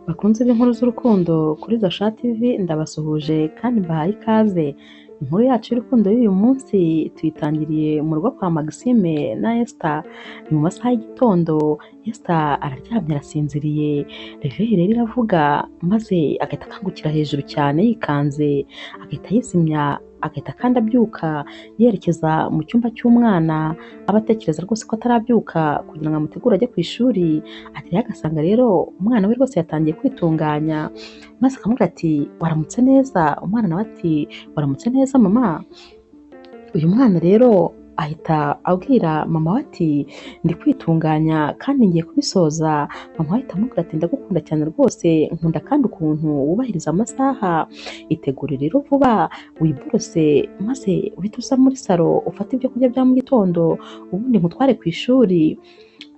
Bakunze b'inkuru z'urukundo kuri Zasha TV ndabasuhuje kandi mbahaye ikaze. Inkuru yacu y'urukundo y'uyu munsi tuyitangiriye mu rugo kwa Maxime na Esther. Ni mu masaha y'igitondo, Esther araryamye arasinziriye, reveil rero iravuga maze agahita akangukira hejuru cyane yikanze, agahita yizimya, agahita kandi abyuka yerekeza mu cyumba cy'umwana, aba atekereza rwose ko atarabyuka kugira ngo amutegure ajye ku ishuri. Agerayo agasanga rero umwana we rwose yatangiye kwitunganya, maze akamubwira ati waramutse neza. Umwana nawe ati waramutse neza mama. Uyu mwana rero ahita abwira mama we ati ndi kwitunganya kandi ngiye kubisoza. Mama we ahita amubwira ati ndagukunda cyane rwose, nkunda kandi ukuntu wubahiriza amasaha. Itegure rero vuba wiborose maze uhite uza muri salo ufate ibyo kurya bya mu gitondo ubundi nkutware ku ishuri.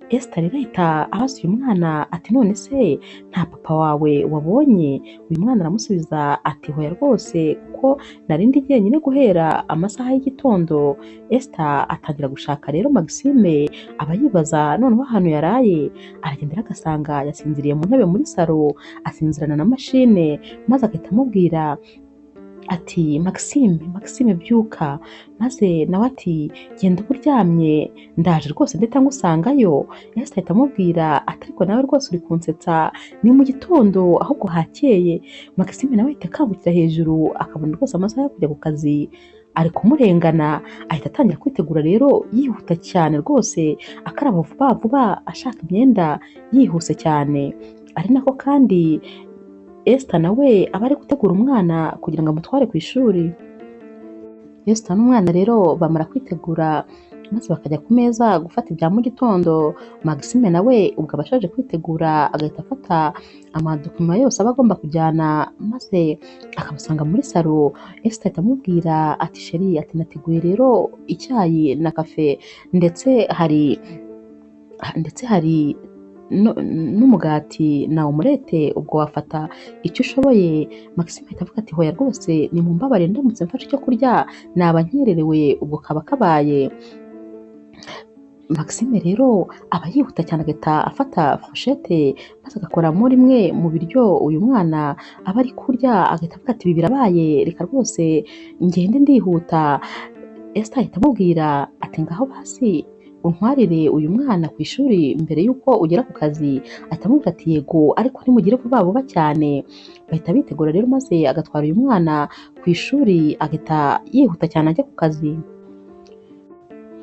Esther rero ahita abaza uyu mwana ati none se nta papa wawe wabonye? Uyu mwana aramusubiza ati hoya rwose kuko nari ndi jyenyine guhera amasaha y'igitondo. Esther atangira gushaka rero Maxime, aba yibaza noneho ahantu yaraye. Aragenda rero agasanga yasinziriye mu ntebe muri salo asinzirana na mashine, maze agahita amubwira ati Maxime byuka. Maze nawe ati genda uba uryamye ndaje rwose ndetse ngusangayo. Esther ahita amubwira ati ariko nawe rwose uri kunsetsa, ni mu gitondo ahubwo hakeye. Maxime nawe ahita akangukira hejuru akabona rwose amasaha yo kujya ku kazi ari kumurengana, ahita atangira kwitegura rero yihuta cyane rwose, akaraba vuba vuba ashaka imyenda yihuse cyane. Ari nako kandi Esther nawe aba ari gutegura umwana kugira ngo amutware ku ishuri. Esther n'umwana rero bamara kwitegura maze bakajya ku meza gufata ibya mu gitondo. Maxime nawe ubwo aba ashaje kwitegura agahita afata amadokima yose aba agomba kujyana maze akamusanga muri salo. Esther ahita amubwira ati sheri, ati nateguye rero icyayi na kafe ndetse hari n'umugati na omelette, ubwo wafata icyo ushoboye. Maxime ahita avuga ati hoya rwose ni mu mbabare ndamutse mfashe icyo kurya naba nkererewe, ubwo kaba kabaye. Maxime rero aba yihuta cyane agahita afata fourchette maze agakoramo rimwe mu biryo uyu mwana aba ari kurya, agahita avuga ati ibi birabaye, reka rwose ngende ndihuta. Esther ahita amubwira ati ngaho basi untwarire uyu mwana ku ishuri mbere y'uko ugera ku kazi. Ahita amubwira ati yego ariko nimugire vuba vuba cyane. Bahita bitegura rero maze agatwara uyu mwana ku ishuri agahita yihuta cyane ajya ku kazi.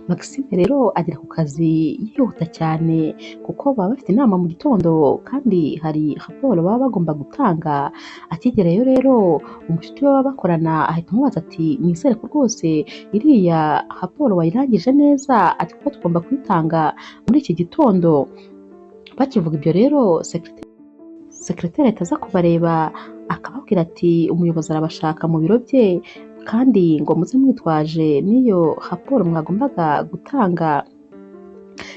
Maxime rero agera ku kazi yihuta cyane kuko baba bafite inama mu gitondo kandi hari raporo baba bagomba gutanga. Akigerayo rero umushuti we baba bakorana ahita amubaza ati nizere ko rwose iriya raporo wayirangije neza, ati kuko tugomba kuyitanga muri iki gitondo. Bakivuga ibyo rero sekreteri ahita aza kubareba akababwira ati umuyobozi arabashaka mu biro bye kandi ngo muze mwitwaje n'iyo raporo mwagombaga gutanga.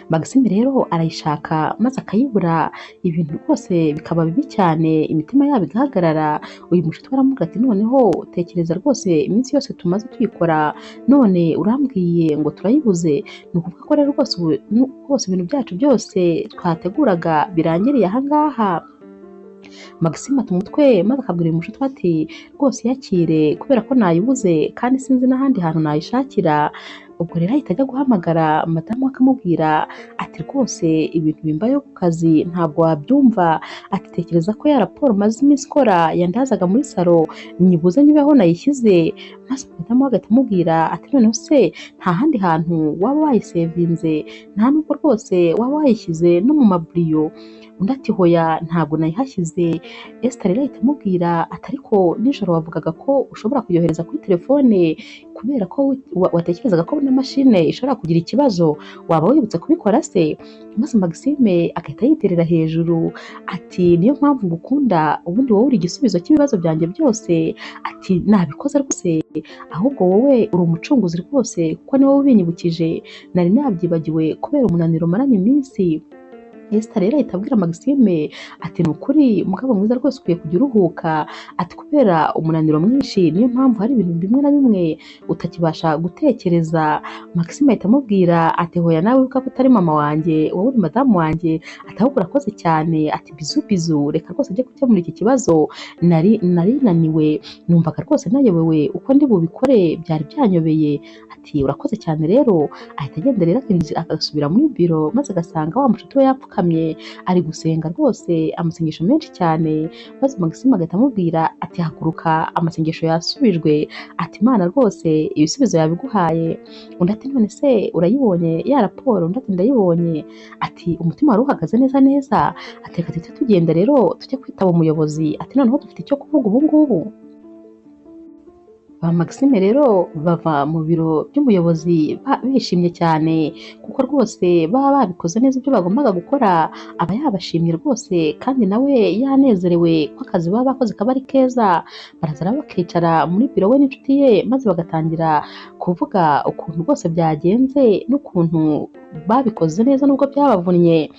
Maxime rero arayishaka maze akayibura, ibintu rwose bikaba bibi cyane, imitima yabo igahagarara. Uyu mushuti aramubwira ati noneho tekereza rwose iminsi yose tumaze tuyikora none urambwiye ngo turayibuze, ni ukuvuga ko rero rwose ibintu byacu byose twateguraga birangiriye aha ngaha. Maxime ata umutwe maze akabwira uyu mushuti ati rwose yakire kubera ko nayibuze kandi sinzi n'ahandi hantu nayishakira. Ubwo rero ahita ajya guhamagara madamu we akamubwira ati rwose ibintu bimbayeho ku kazi ntabwo wabyumva, ati tekereza ko ya raporo maze iminsi ikora yandazaga muri salo nyibuze niba aho nayishyize. Maze madamu we agahita amubwira ati noneho se nta handi hantu waba wayisevinze, nta nubwo rwose waba wayishyize no mu maburiyo? Undi ati hoya ntabwo nayihashyize. Esther rero ahita amubwira ati ariko nijoro wavugaga ko ushobora kuyohereza kuri telefone kubera ko watekerezaga ko na mashine ishobora kugira ikibazo, waba wibutse kubikora se? Maze Maxime agahita yiterera hejuru ati niyo mpamvu ngukunda, ubundi wowe uri igisubizo cy'ibibazo byanjye byose. Ati nabikoze rwose ahubwo wowe uri umucunguzi rwose kuko ni wowe ubinyibukije, nari nabyibagiwe kubera umunaniro maranye iminsi. Esther rero ahita abwira Maxime ati ni ukuri mugabo mwiza rwose ukwiye kujya uruhuka ati kubera umunaniro mwinshi niyo mpamvu hari ibintu bimwe na bimwe utakibasha gutekereza. Maxime ahita amubwira ati hoya nawe wibuka ko utari mama wanjye wowe uri madamu wanjye ati ahubwo urakoze cyane ati bizu bizu reka rwose njye gukemura iki kibazo nari naniwe numvaga rwose nayobewe uko ndi bubikore byari byanyobeye ati urakoze cyane rero. Ahita agenda rero agasubira muri biro maze agasanga wa mushuti we yapfukamye ari gusenga rwose amasengesho menshi cyane, maze Maxime agahita amubwira ati haguruka amasengesho yasubijwe ati Imana rwose ibisubizo yabiguhaye. Undi ati none se urayibonye ya raporo? Undi ati ndayibonye. Ati umutima wari uhagaze neza neza ati reka duhite tugenda rero tujye kwitaba umuyobozi ati noneho dufite icyo kuvuga ubu ngubu. Ba Maxime rero bava mu biro by'umuyobozi bishimye cyane kuko rwose baba babikoze neza ibyo bagombaga gukora, aba yabashimye rwose kandi nawe yanezerewe ko akazi baba bakoze kaba ari keza. Baraza bakicara muri biro we n'inshuti ye maze bagatangira kuvuga ukuntu rwose byagenze n'ukuntu babikoze neza nubwo byabavunnye.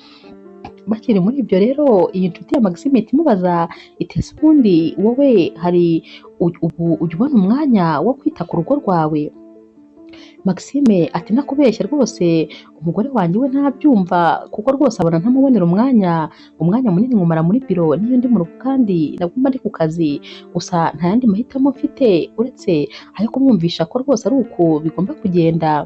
Bakiri muri ibyo rero iyi nshuti ya Maxime ihita imubaza iti ese ubundi wowe hari ubu ujya ubona umwanya wo kwita ku rugo rwawe? Maxime ati nakubeshya rwose umugore wanjye we ntabyumva kuko rwose abona ntamubonera umwanya munini nkumara muri biro niyo ndi mu rugo kandi nabwo mba ndi ku kazi, gusa nta yandi mahitamo mfite uretse ayo kumwumvisha ko rwose ari uku bigomba kugenda.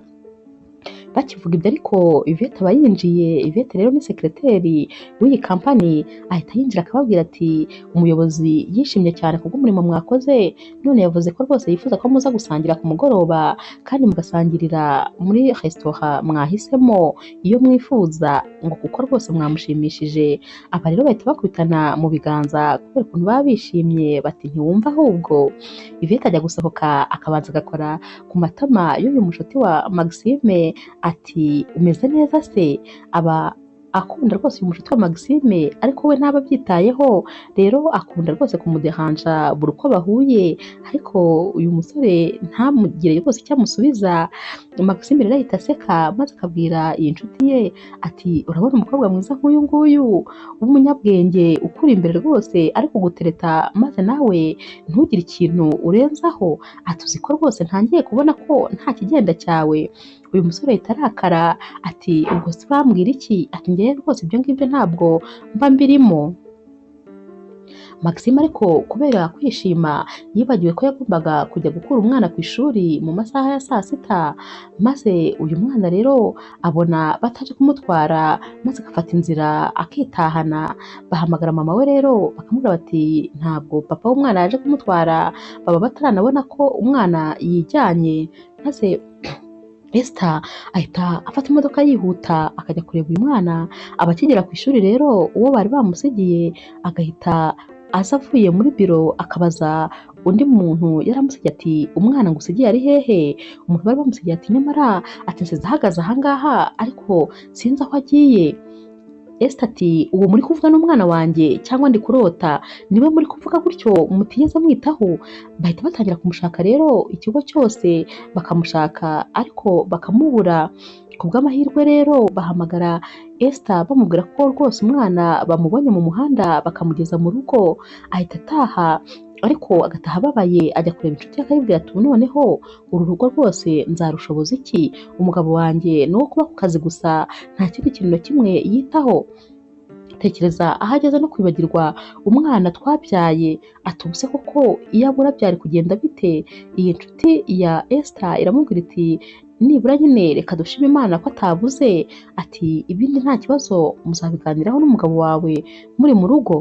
Bakivuga ibyo ariko Yvette aba yinjiye. Yvette rero ni sekreteri w'iyi kampani, ahita yinjira akababwira ati umuyobozi yishimye cyane kubw'umurimo mwakoze, none yavuze ko rwose yifuza ko muza gusangira ku mugoroba kandi mugasangirira muri resitora mwahisemo iyo mwifuza ngo kuko rwose mwamushimishije. Aba rero bahita bakubitana mu biganza kubera ukuntu baba bishimye bati ntiwumva ahubwo. Yvette ajya gusohoka akabanza agakora ku matama y'uyu mushuti wa Maxime ati umeze neza se? Aba akunda rwose uyu mushuti wa Maxime ariko we ntaba abyitayeho, rero akunda rwose kumudehanja buri uko bahuye ariko uyu musore ntamugire rwose icyo amusubiza. Maxime rero ahita aseka maze akabwira iyi nshuti ye ati urabona umukobwa mwiza nk'uyu nguyu w'umunyabwenge ukuri imbere rwose ariko gutereta maze nawe ntugire ikintu urenzaho, ati uzi ko rwose ntangiye kubona ko nta kigenda cyawe. Uyu musore ahita arakara ati ubwo se urambwira iki? Ati njyewe rwose ibyo ngibyo ntabwo mba mbirimo. Maxime ariko kubera kwishima yibagiwe ko yagombaga kujya gukura umwana ku ishuri mu masaha ya saa sita, maze uyu mwana rero abona bataje kumutwara maze agafata inzira akitahana. Bahamagara mama we rero bakamubwira bati ntabwo papa w'umwana yaje kumutwara, baba bataranabona ko umwana yijyanye. Maze Esther ahita afata imodoka yihuta akajya kureba uyu mwana. Abakigera ku ishuri rero uwo bari bamusigiye agahita aza avuye muri biro akabaza undi muntu yaramusigiye ati umwana ngo usigiye ari hehe? Umuntu bari bamusigiye ati nyamara ati nsize ahagaze ahangaha ariko sinzi aho agiye. Esther ati uwo muri kuvuga n'umwana wanjye cyangwa ndi kurota? Niwe muri kuvuga gutyo mutigeze mwitaho? Bahita batangira kumushaka rero ikigo cyose bakamushaka ariko bakamubura. Ku bw'amahirwe rero bahamagara Esther bamubwira ko rwose umwana bamubonye mu muhanda bakamugeza mu rugo. Ahita ataha ariko agataha ababaye ajya kureba inshuti ye akayibwira ati noneho uru rugo rwose nzarushoboza iki? Umugabo wanjye ni uwo kuba ku kazi gusa nta kindi kintu na kimwe yitaho. Tekereza aho ageze no kwibagirwa umwana twabyaye. Ati ubuse koko iyo abura byari kugenda bite? Iyi nshuti ya Esther iramubwira iti nibura nyine reka dushime Imana ko atabuze, ati ibindi nta kibazo muzabiganiraho n'umugabo wawe muri mu rugo.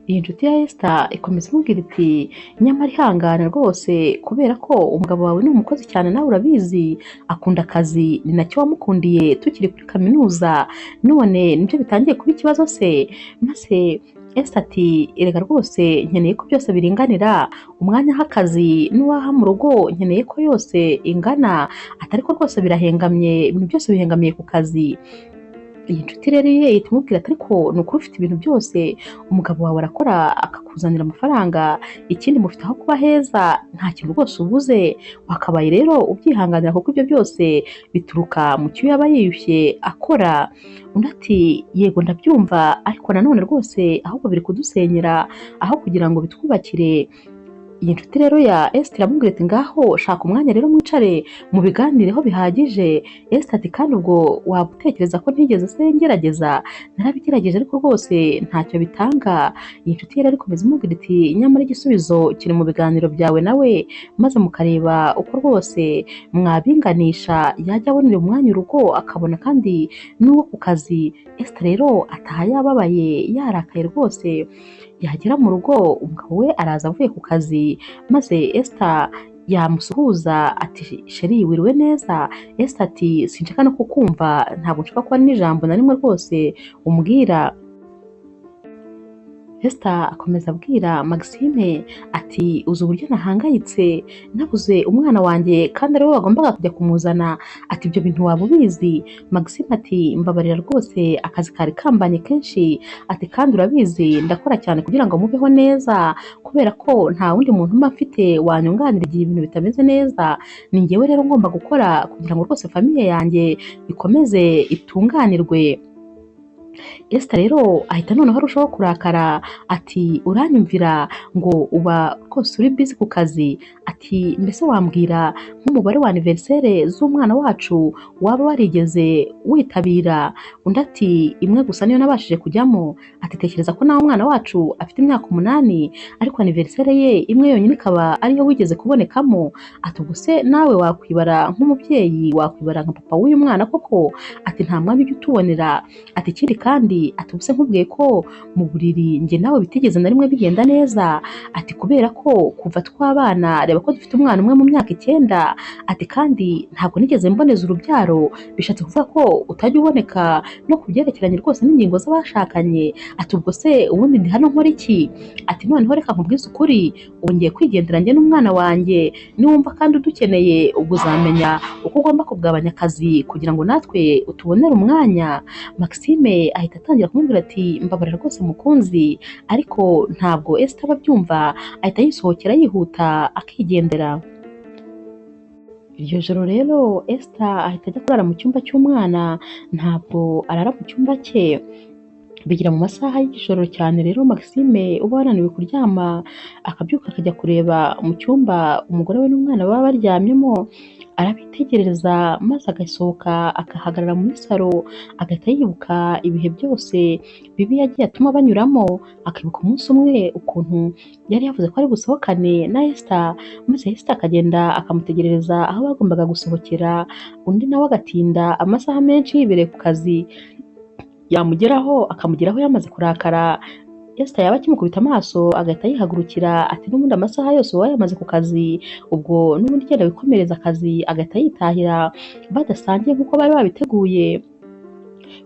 Iyi nshuti ya Esther ikomeza imubwira iti nyamara ihangane rwose kubera ko umugabo wawe ni umukozi cyane nawe urabizi akunda akazi, ni nacyo wamukundiye tukiri kuri kaminuza, none nibyo bitangiye kuba ikibazo se? Maze Esther ati erega rwose nkeneye ko byose biringanira, umwanya h'akazi n'uwaha mu rugo nkeneye ko yose ingana, atari ko rwose birahengamye, ibintu byose bihengamiye ku kazi. iyi nshuti rero ye ihita imubwira ati ariko ni ukuri ufite ibintu byose, umugabo wawe arakora akakuzanira amafaranga, ikindi mufite aho kuba heza, nta kintu rwose ubuze, wakabaye rero ubyihanganira kuko ibyo byose bituruka mu cyo yaba yiyushye akora. Undi ati yego ndabyumva, ariko nanone rwose ahubwo biri kudusenyera aho kugira ngo bitwubakire. Iyi nshuti rero ya Esther iramubwira ati ngaho shaka umwanya rero mwicare mubiganireho bihagije. Esther ati kandi ubwo waba utekereza ko ntigeze se ngerageza, narabigerageje ariko rwose ntacyo bitanga. Iyi nshuti yari ikomeza imubwira iti nyamara igisubizo kiri mu biganiro byawe nawe, maze mukareba uko rwose mwabinganisha, yajya abonera umwanya urugo akabona kandi n'uwo ku kazi. Esther rero ataha yababaye yarakaye rwose. Yagera mu rugo umugabo we araza avuye ku kazi, maze Esther yamusuhuza ati sheri wiriwe neza. Esther ati sinshaka no kukumva, ntabwo nshaka kuba n'ijambo na rimwe rwose umbwira. Esther akomeza abwira Maxime ati uzi uburyo nahangayitse nabuze umwana wanjye kandi ari we wagombaga kujya kumuzana, ati ibyo bintu waba ubizi? Maxime ati mbabarira rwose akazi kari kambanye kenshi, ati kandi urabizi ndakora cyane kugira ngo mubeho neza, kubera ko nta wundi muntu mba mfite wanyunganira igihe ibintu bitameze neza, ni njyewe rero ngomba gukora kugira ngo rwose famiye yanjye ikomeze itunganirwe. Esther rero ahita noneho arushaho kurakara ati uranyumvira ngo uba rwose uri busy ku kazi, ati mbese wambwira nk'umubare wa anniversaire z'umwana wacu waba warigeze witabira? Undi ati imwe gusa niyo nabashije kujyamo, ati tekereza ko nawe umwana wacu afite imyaka 8 ariko anniversaire ye imwe yonyine ikaba ariyo wigeze kubonekamo, ati ubwo se nawe wakwibara nk'umubyeyi, wakwibara nka papa w'uyu mwana koko? Ati nta mwanya ujya utubonera, ati ikindi kandi ati ubuse nkubwiye ko mu buriri njye nawe bitigeze na rimwe bigenda neza, ati kubera ko kuva twabana reba ko dufite umwana umwe mu myaka 9, ati kandi ntabwo nigeze mboneza urubyaro, bishatse kuvuga ko utajya uboneka no ku byerekeranye rwose n'ingingo z'abashakanye. Ati ubwo se ubundi ndi hano nkora iki? Ati noneho reka nkubwize ukuri, ubu ngiye kwigendera njye n'umwana wanjye, niwumva kandi udukeneye ubwo uzamenya uko ugomba kugabanya akazi kugira ngo natwe utubonere umwanya. Maxime ahita atangira kumubwira ati mbabarira rwose mukunzi, ariko ntabwo Esther aba abyumva, ahita yisohokera yihuta akigendera. Iryo joro rero Esther ahita ajya kurara mu cyumba cy'umwana, ntabwo arara mu cyumba cye. Bigira mu masaha y'ijoro cyane rero Maxime uba wananiwe kuryama akabyuka akajya kureba mu cyumba umugore we n'umwana baba baryamyemo, arabitegereza maze agasohoka akahagarara muri salo, agahita yibuka ibihe byose bibi yagiye atuma banyuramo, akibuka umunsi umwe ukuntu yari yavuze ko ari busohokane na Esther, maze Esther akagenda akamutegerereza aho bagombaga gusohokera, undi nawe agatinda amasaha menshi yibereye ku kazi, yamugeraho akamugeraho yamaze kurakara. Esther yaba akimukubita amaso agahita yihagurukira ati n'ubundi amasaha yose uba yamaze ku kazi, ubwo n'ubundi genda wikomereza akazi, agahita yitahira badasangiye nk'uko bari babiteguye.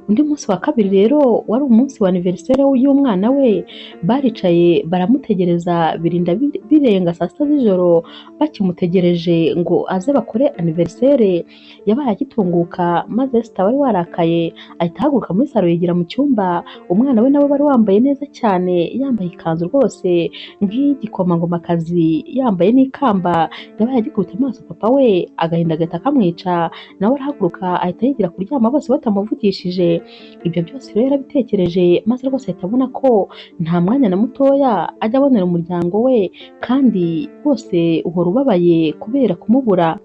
Undi munsi wa kabiri rero wari umunsi wa anniversaire y'umwana we, baricaye baramutegereza birinda birenga saa 6 z'ijoro bakimutegereje ngo aze bakore anniversaire. Yabaye agitunguka maze Esther wari warakaye ahita ahaguruka muri salo yigira mu cyumba, umwana we nawe wari wambaye neza cyane, yambaye ikanzu rwose nk'igikomangomakazi, yambaye n'ikamba, yabaye agikubita amaso papa we, agahinda gahita kamwica, nawe arahaguruka ahita yigira kuryama bose batamuvugishije. Ibyo byose rero yarabitekereje maze rwose ahita abona ko nta mwanya na mutoya ajya abonera umuryango we, kandi bose uhora ubabaye kubera kumubura.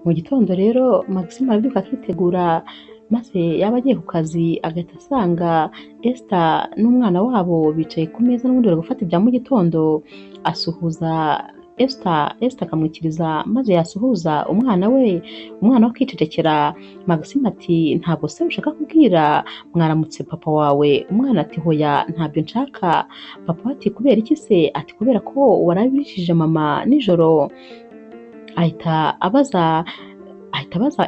Mu gitondo rero Maxime arabyuka akitegura, maze yaba agiye ku kazi agahita asanga Esther n'umwana wabo bicaye ku meza n'ubundi bari gufata ibya mu gitondo. Asuhuza Esther akamwikiriza maze yasuhuza umwana we, umwana we akicecekera. Maxime ati ntabwo se ushaka kubwira mwaramutse papa wawe? Umwana ati hoya ntabyo nshaka. Papa ati kubera iki se? Ati kubera ko warabirishije mama nijoro. Ahita abaza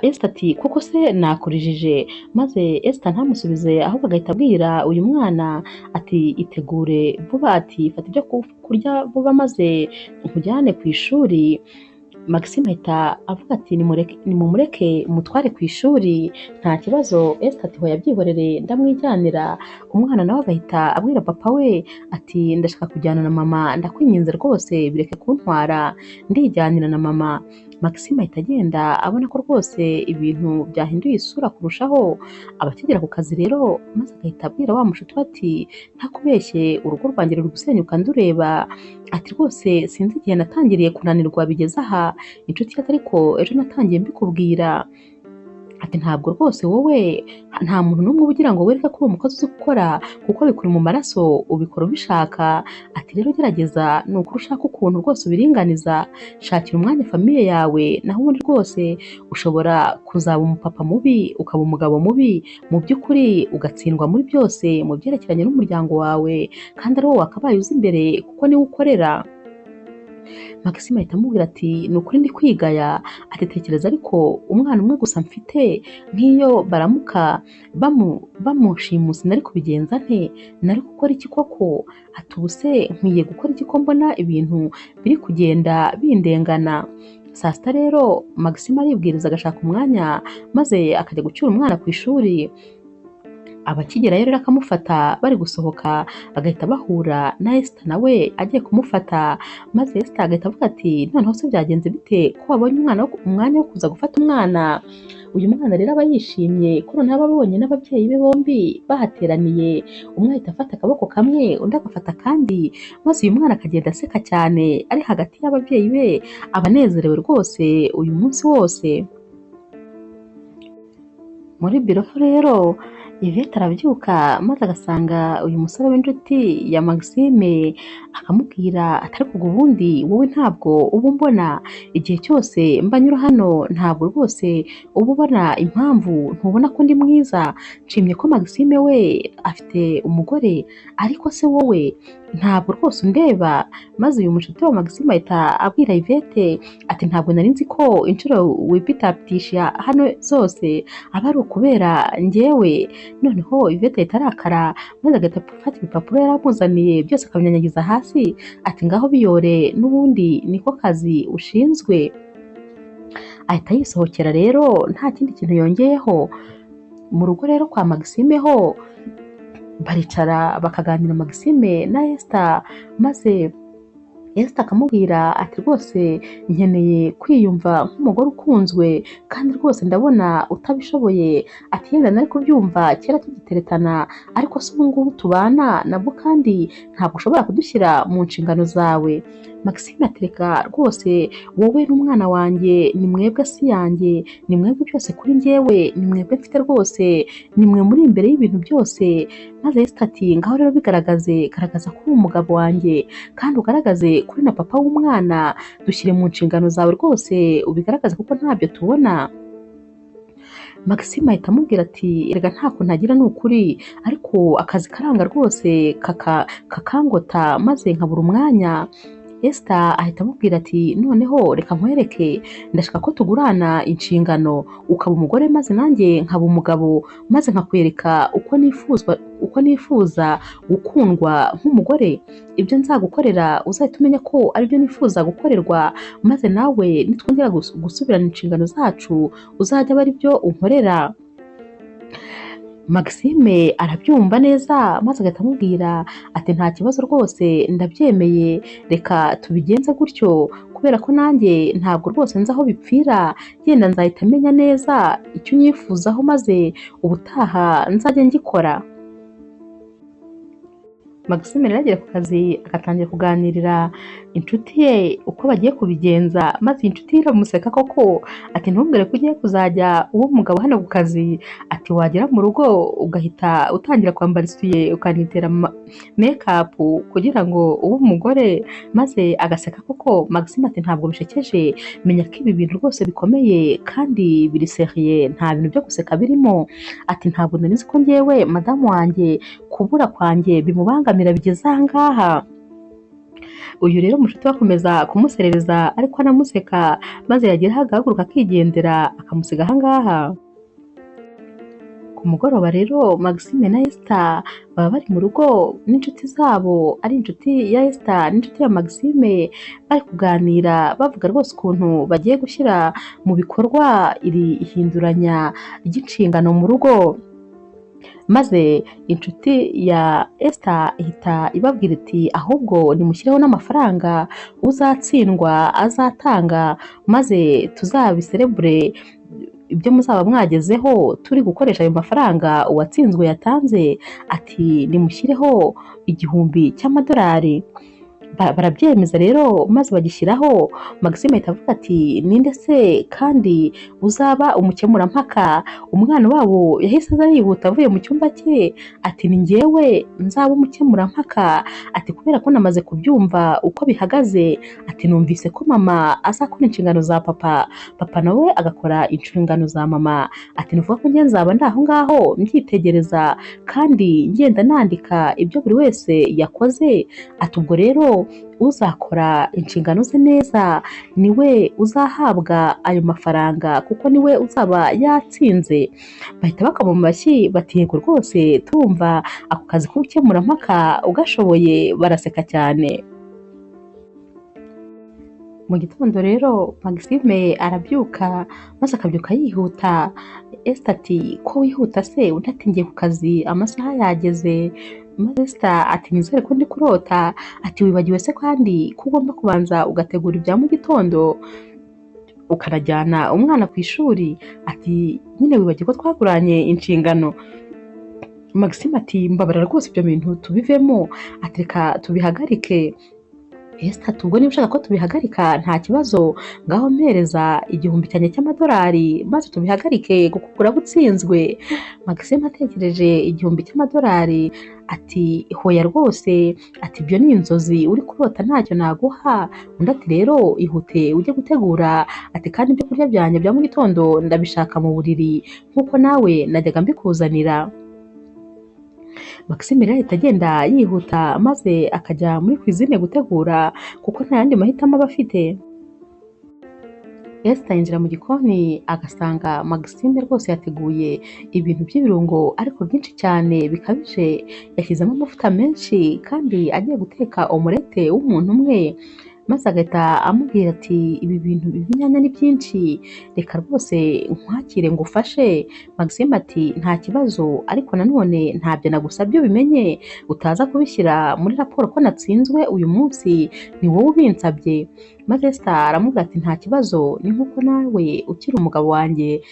Esther ati koko se nakurijije? Maze Esther ntamusubize ahubwo agahita abwira uyu mwana ati itegure vuba, ati fata ibyo kurya vuba maze nkujyane ku ishuri. Maxime ahita avuga ati nimumureke mutware ku ishuri nta kibazo. Esther ati hoya byihorere ndamwijyanira. Umwana nawe agahita abwira papa we ati ndashaka kujyana na mama, ndakwinginze rwose bireke kuntwara ndijyanira na mama. Maxime ahita agenda abona ko rwose ibintu byahinduye isura kurushaho. Abakigera ku kazi rero maze agahita abwira wa mushuti we ati ntakubeshye urugo rwanjye ruri gusenyuka ndureba. Ati rwose sinzi igihe natangiriye kunanirwa bigeze aha inshuti ye, ariko ejo natangiye mbikubwira. Ati ntabwo rwose wowe nta muntu n'umwe ugira ngo wereke ko uri umukozi uzi gukora kuko bikuri mu maraso, ubikora ubishaka. Ati rero gerageza ni ukuri ushaka ukuntu rwose ubiringaniza, shakira umwanya famiye yawe, naho ubundi rwose ushobora kuzaba umupapa mubi ukaba umugabo mubi, mu by'ukuri ugatsindwa muri byose mu byerekeranye n'umuryango wawe kandi ari wowe wakabaye uzi imbere kuko niwe ukorera. Maxime ahita amubwira ati ni ukuri ndi kwigaya. Ati tekereza ariko umwana umwe gusa mfite, nk'iyo baramuka bamushimuse nari kubigenza nte? Nari gukora iki koko? Ati ubu se nkwiye gukora iki ko mbona ibintu biri kugenda bindengana? Saa sita rero Maxime aribwiriza agashaka umwanya maze akajya gucyura umwana ku ishuri. Abakigera rero akamufata bari gusohoka, agahita bahura na Esther nawe agiye kumufata, maze Esther agahita avuga ati noneho se byagenze bite ko wabonye umwanya wo kuza gufata umwana? Uyu mwana rero aba yishimye ko noneho aba abonye n'ababyeyi be bombi bahateraniye, umwe ahita afata akaboko kamwe undi agafata akandi, maze uyu mwana akagenda aseka cyane ari hagati y'ababyeyi be, aba anezerewe rwose uyu munsi wose. Muri biro rero Yvette arabyuka maze agasanga uyu musore w'inshuti ya Maxime, akamubwira ati ariko ubwo ubundi wowe ntabwo uba umbona igihe cyose mba nyura hano, ntabwo rwose uba ubona impamvu ntubona ko ndi mwiza? Nshimye ko Maxime we afite umugore, ariko se wowe ntabwo rwose undeba. Maze uyu mushuti wa Maxime ahita abwira Yvette ati ntabwo nari nzi ko inshuro wipitapitisha hano zose aba ari ukubera njyewe. Noneho Yvette ahita arakara maze agahita afata ibipapuro yari amuzaniye byose akabinyanyagiza hasi, ati ngaho biyore n'ubundi niko kazi ushinzwe. Ahita yisohokera rero nta kindi kintu yongeyeho. Mu rugo rero kwa Maxime ho baricara bakaganira Maxime na Esther, maze Esther akamubwira ati rwose nkeneye kwiyumva nk'umugore ukunzwe kandi rwose ndabona utabishoboye. Ati yenda nari kubyumva kera tugiteretana, ariko se ubu ngubu tubana nabwo kandi ntabwo ushobora kudushyira mu nshingano zawe. Maxime atereka rwose wowe n'umwana wanjye ni mwebwe si yanjye, ni mwebwe byose kuri njyewe, ni mwebwe mfite rwose, ni mwe muri imbere y'ibintu byose. Maze Esther ati ngaho rero bigaragaze, garagaza ko uri umugabo wanjye kandi ugaragaze kuri na papa w'umwana, dushyire mu nshingano zawe rwose ubigaragaze kuko ntabyo tubona. Maxime ahita amubwira ati erega ntako ntagira ni ukuri, ariko akazi karanga rwose kakangota maze nkabura umwanya. Esther ahita amubwira ati noneho reka nkwereke, ndashaka ko tugurana inshingano, ukaba umugore maze nanjye nkaba umugabo, maze nkakwereka uko nifuza gukundwa nk'umugore. Ibyo nzagukorera uzahita umenya ko aribyo nifuza gukorerwa, maze nawe nitwongera gusubirana inshingano zacu uzajya aba aribyo unkorera. Maxime arabyumva neza maze agahita amubwira ati nta kibazo rwose ndabyemeye, reka tubigenze gutyo, kubera ko nanjye ntabwo rwose nzi aho bipfira, yenda nzahita menya neza icyo unyifuzaho maze ubutaha nzajya ngikora. Maxime rero agera ku kazi agatangira kuganirira inshuti ye uko bagiye kubigenza, maze iyi nshuti ye iramuseka koko ati ntumbwire ko ugiye kuzajya uba umugabo hano ku kazi. Ati wagera mu rugo ugahita utangira kwambara isuye ukanitera make-up kugira ngo ube umugore, maze agaseka koko. Maxime ati ntabwo bishekeje, menya ko ibi bintu rwose bikomeye kandi biri seriye, nta bintu byo guseka birimo. Ati ntabwo nari nzi ko njyewe madamu wanjye kubura kwanjye bimubangamira bigeze aha ngaha. Uyu rero umushuti we akomeza kumuserereza ariko anamuseka, maze yagera agahaguruka akigendera akamusiga aha ngaha. Ku Ku mugoroba rero Maxime na Esther baba bari mu rugo n'inshuti zabo, ari inshuti ya Esther n'inshuti ya Maxime, bari kuganira bavuga rwose ukuntu bagiye gushyira mu bikorwa iri hinduranya ry'inshingano mu rugo. Maze inshuti ya Esther ihita ibabwira iti ahubwo nimushyireho n'amafaranga uzatsindwa azatanga, maze tuzabiserebure ibyo muzaba mwagezeho turi gukoresha ayo mafaranga uwatsinzwe yatanze. Ati nimushyireho 1,000 cy'amadolari. Barabyemeza rero maze bagishyiraho. Maxime ahita avuga ati ninde se kandi uzaba umukemurampaka? Umwana wabo yahise aza yihuta avuye mu cyumba cye ati ni njyewe nzaba umukemurampaka. Ati kubera ko namaze kubyumva uko bihagaze, ati numvise ko mama azakora inshingano za papa, papa nawe agakora inshingano za mama. Ati nuvuga ko njye nzaba ndi aho ngaho mbyitegereza kandi ngenda nandika ibyo buri wese yakoze. Ati ubwo rero uzakora inshingano ze neza niwe uzahabwa ayo mafaranga kuko niwe uzaba yatsinze. Bahita bakoma mu mashyi bati yego rwose turumva ako kazi k'ubukemurampaka ugashoboye. Baraseka cyane. Mu gitondo rero Maxime arabyuka maze akabyuka yihuta. Esther ati ko wihuta se? Undi ati ngiye ku kazi amasaha yageze. Maze Esther ati nizere ko ndi kurota. Ati wibagiwe se kandi ko ugomba kubanza ugategura ibya mu gitondo ukanajyana umwana ku ishuri? Ati nyine wibagiwe ko twaguranye inshingano. Maxime ati mbabarira rwose ibyo bintu tubivemo. Ati reka tubihagarike. Esther ati ubwo niba ushaka ko tubihagarika nta kibazo, ngaho mpereza 1,000 cyanjye cy'amadolari maze tubihagarike kuko uraba utsinzwe. Maxime atekereje 1,000 cy'amadolari ati hoya rwose, ati ibyo ni inzozi uri kurota ntacyo naguha. Undi ati rero ihute ujye gutegura. Ati kandi ibyo kurya byanjye bya mu gitondo ndabishaka mu buriri nk'uko nawe najyaga mbikuzanira. Maxime rero ahita agenda yihuta maze akajya muri cuisine gutegura kuko nta yandi mahitamo aba afite. Esther yinjira mu gikoni agasanga Maxime rwose yateguye ibintu by'ibirungo ariko byinshi cyane bikabije. Yashyizemo amavuta menshi kandi agiye guteka omelette w'umuntu umwe. Maze agahita amubwira ati ibi bintu by'inyanya ni byinshi, reka rwose nkwakire ngufashe. Maxime ati nta kibazo ariko nanone ntabyo nagusabye ubimenye utaza kubishyira muri raporo ko natsinzwe uyu munsi, ni wowe ubinsabye. Maze Esther aramubwira ati nta kibazo, ni nk'uko nawe ukiri umugabo wanjye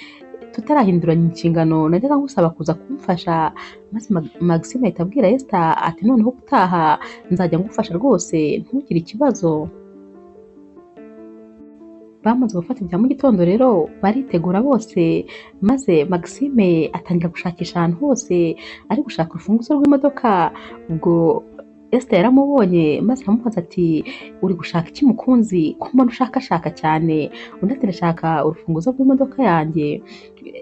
tutarahinduranya inshingano najyaga ngusaba kuza kumfasha. Maze Maxime ahita abwira Esther ati noneho ubutaha nzajya ngufasha rwose ntugire ikibazo. Bamaze gufata ibya mu gitondo rero baritegura bose, maze Maxime atangira gushakisha ahantu hose ari gushaka urufunguzo rw'imodoka. Ubwo Esther yaramubonye maze aramubaza ati uri gushaka iki mukunzi ko mbona ushakashaka cyane? Undi ati ndashaka urufunguzo rw'imodoka yanjye.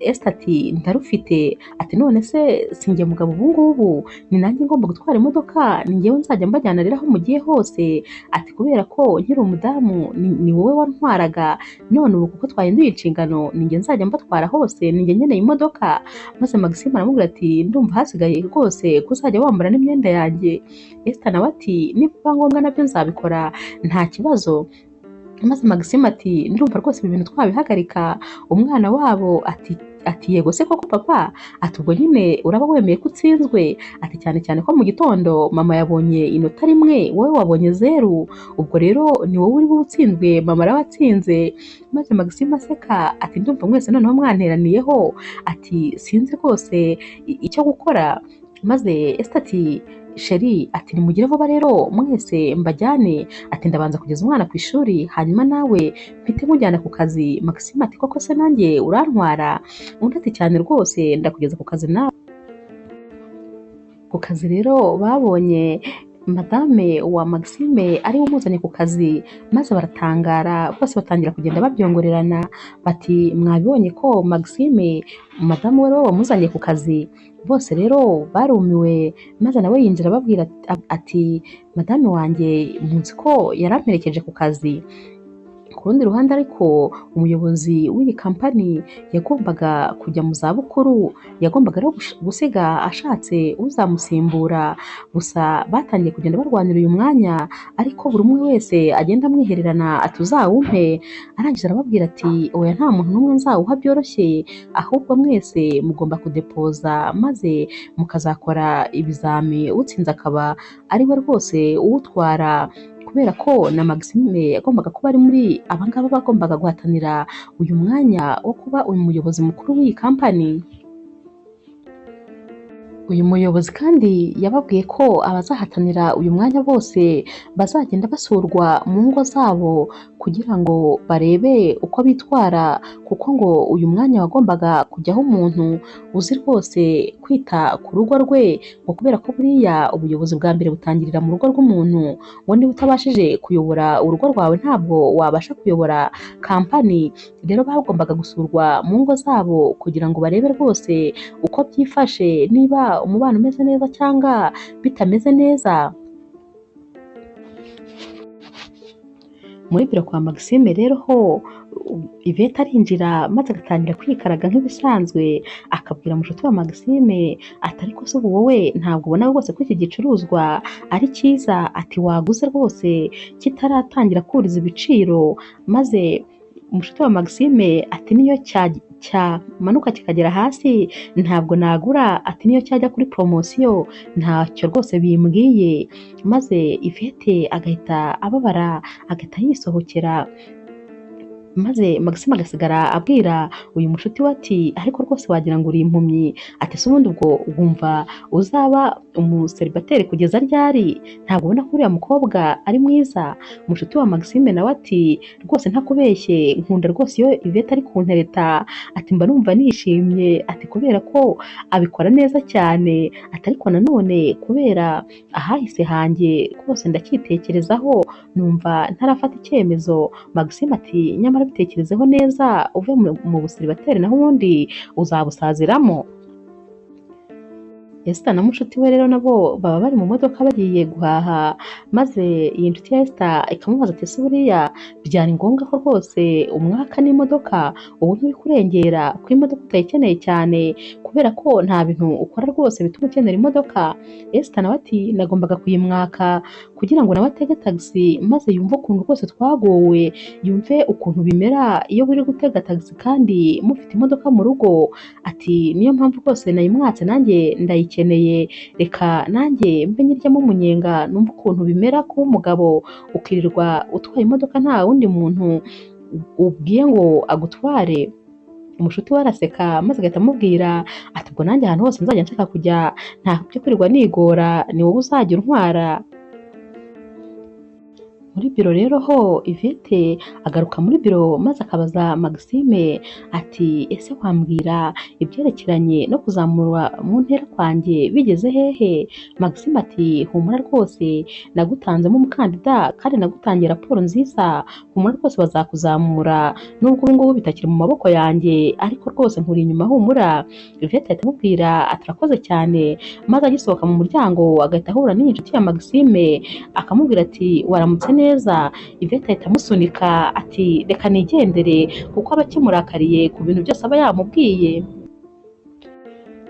Esther ati ndarufite. Ati none se sinjye mugabo ubu ngubu ni nanjye ngomba gutwara imodoka, ni njyewe nzajya mbajyana rero aho mugiye hose. Ati kubera ko nkiri umudamu ni wowe wantwaraga, none ubu kuko twahinduye inshingano ni njye nzajya mbatwara hose, ni njye nkeneye imodoka. Maze Maxime aramubwira ati ndumva hasigaye rwose kuzajya wambara n'imyenda yanjye. Esther nawe ati niba ngombwa nabyo nzabikora nta kibazo. Maze Maxime ati ndumva rwose ibi bintu twabihagarika. Umwana wabo ati yego se koko papa? Ati ubwo nyine uraba wemeye ko utsinzwe? Ati cyane cyane ko mu gitondo mama yabonye inota rimwe wowe wabonye 0, ubwo rero ni wowe uri utsinzwe, mama arabatsinze. Maze Maxime aseka ati ndumva mwese noneho mwanteraniyeho, ati sinzi rwose icyo gukora. Maze Esther ati sheri, ati nimugire vuba rero mwese mbajyane. Ati ndabanza kugeza umwana ku ishuri hanyuma nawe mpite mujyana ku kazi. Maxime ati koko se nanjye urantwara? Undi ati cyane rwose ndakugeza ku kazi nawe. Ku kazi rero babonye madame wa Maxime ari we umuzanye ku kazi, maze baratangara bose batangira kugenda babyongorerana bati mwabibonye ko Maxime madame we wamuzanye ku kazi? Bose rero barumiwe, maze nawe yinjira ababwira ati madame wanjye muzi ko yaramperekeje ku kazi. ku rundi ruhande ariko umuyobozi w'iyi kampani yagombaga kujya mu zabukuru, yagombaga rero gusiga ashatse uzamusimbura, gusa batangiye kugenda barwanira uyu mwanya ariko buri umwe wese agenda amwihererana ati uzawumpe, arangije arababwira ati oya nta muntu n'umwe nzawuha byoroshye, ahubwo mwese mugomba kudepoza maze mukazakora ibizami, utsinze akaba ari we rwose uwutwara, kubera ko na Maxime yagombaga kuba ari muri aba ngaba bagombaga guhatanira uyu mwanya wo kuba uyu muyobozi mukuru w'iyi kampani. Uyu muyobozi kandi yababwiye ko abazahatanira uyu mwanya bose bazagenda basurwa mu ngo zabo kugira ngo barebe uko bitwara, kuko ngo uyu mwanya wagombaga kujyaho umuntu uzi rwose kwita ku rugo rwe, ngo kubera ko buriya ubuyobozi bwa mbere butangirira mu rugo rw'umuntu, ngo niba utabashije kuyobora urugo rwawe ntabwo wabasha kuyobora kampani. Rero bagombaga gusurwa mu ngo zabo kugira ngo barebe rwose uko byifashe, niba umubano umeze neza cyangwa bitameze neza. Muri biro kwa Maxime rero ho Yvette arinjira maze agatangira kwikaraga nk'ibisanzwe, akabwira mushuti wa Maxime ati ariko se ubu wowe ntabwo ubona rwose ko iki gicuruzwa ari cyiza, ati waguze rwose kitaratangira kuriza ibiciro, maze umushuti wa Maxime ati niyo cyamanuka kikagera hasi ntabwo nagura, ati niyo cyajya kuri poromosiyo ntacyo rwose bimbwiye, maze Yvette agahita ababara agahita yisohokera, maze Maxime agasigara abwira uyu mushuti we ati ariko rwose wagira ngo uri impumyi, ati se ubundi ubwo wumva uzaba umuseribateri kugeza ryari, ntabwo ubona ko uriya mukobwa ari mwiza? Umushuti wa Maxime nawe ati rwose ntakubeshye nkunda rwose iyo Yvette ari kuntereta, ati mba numva nishimye, ati kubera ko abikora neza cyane, ati ariko nanone kubera ahahise hanjye rwose ndacyitekerezaho numva ntarafata icyemezo. Maxime ati nyamara bitekerezeho neza uve mu buseribateri naho ubundi uzabusaziramo. Esther na mushuti we rero nabo baba bari mu modoka bagiye guhaha, maze iyi nshuti ya Esther ikamubaza ati ese buriya byari ngombwa ko rwose umwaka n'imodoka, ubu nturi kurengera ko imodoka utayikeneye cyane kubera ko nta bintu ukora rwose bituma ukenera imodoka? Esther nawe ati nagombaga kuyimwaka kugira ngo nawe atege taxi maze yumve ukuntu rwose twagowe, yumve ukuntu bimera iyo uri gutega taxi kandi mufite imodoka mu rugo, ati niyo mpamvu rwose nayimwatse nanjye ndayikeneye, reka nanjye mbe nyiryamo umunyenga numva ukuntu bimera kuba umugabo ukirirwa utwaye imodoka nta wundi muntu ubwiye ngo agutware. Umushuti we araseka maze agahita amubwira ati ubwo nanjye ahantu hose nzajya nshaka kujya nta byo kwirirwa nigora, ni wowe uzajya untwara. Muri biro rero ho Yvette agaruka muri biro maze akabaza Maxime ati ese wambwira ibyerekeranye no kuzamura mu ntera kwanjye bigeze hehe? Maxime ati humura rwose nagutanzemo umukandida kandi nagutangiye raporo nziza, humura rwose bazakuzamura nubwo ubu ngubu bitakiri mu maboko yanjye ariko rwose nkuri inyuma humura. Yvette ahita amubwira ati urakoze cyane, maze agisohoka mu muryango agahita ahura n'inshuti ya Maxime akamubwira ati waramutse neza. Yvette ahita amusunika ati reka nigendere kuko aba akimurakariye ku bintu byose aba yamubwiye.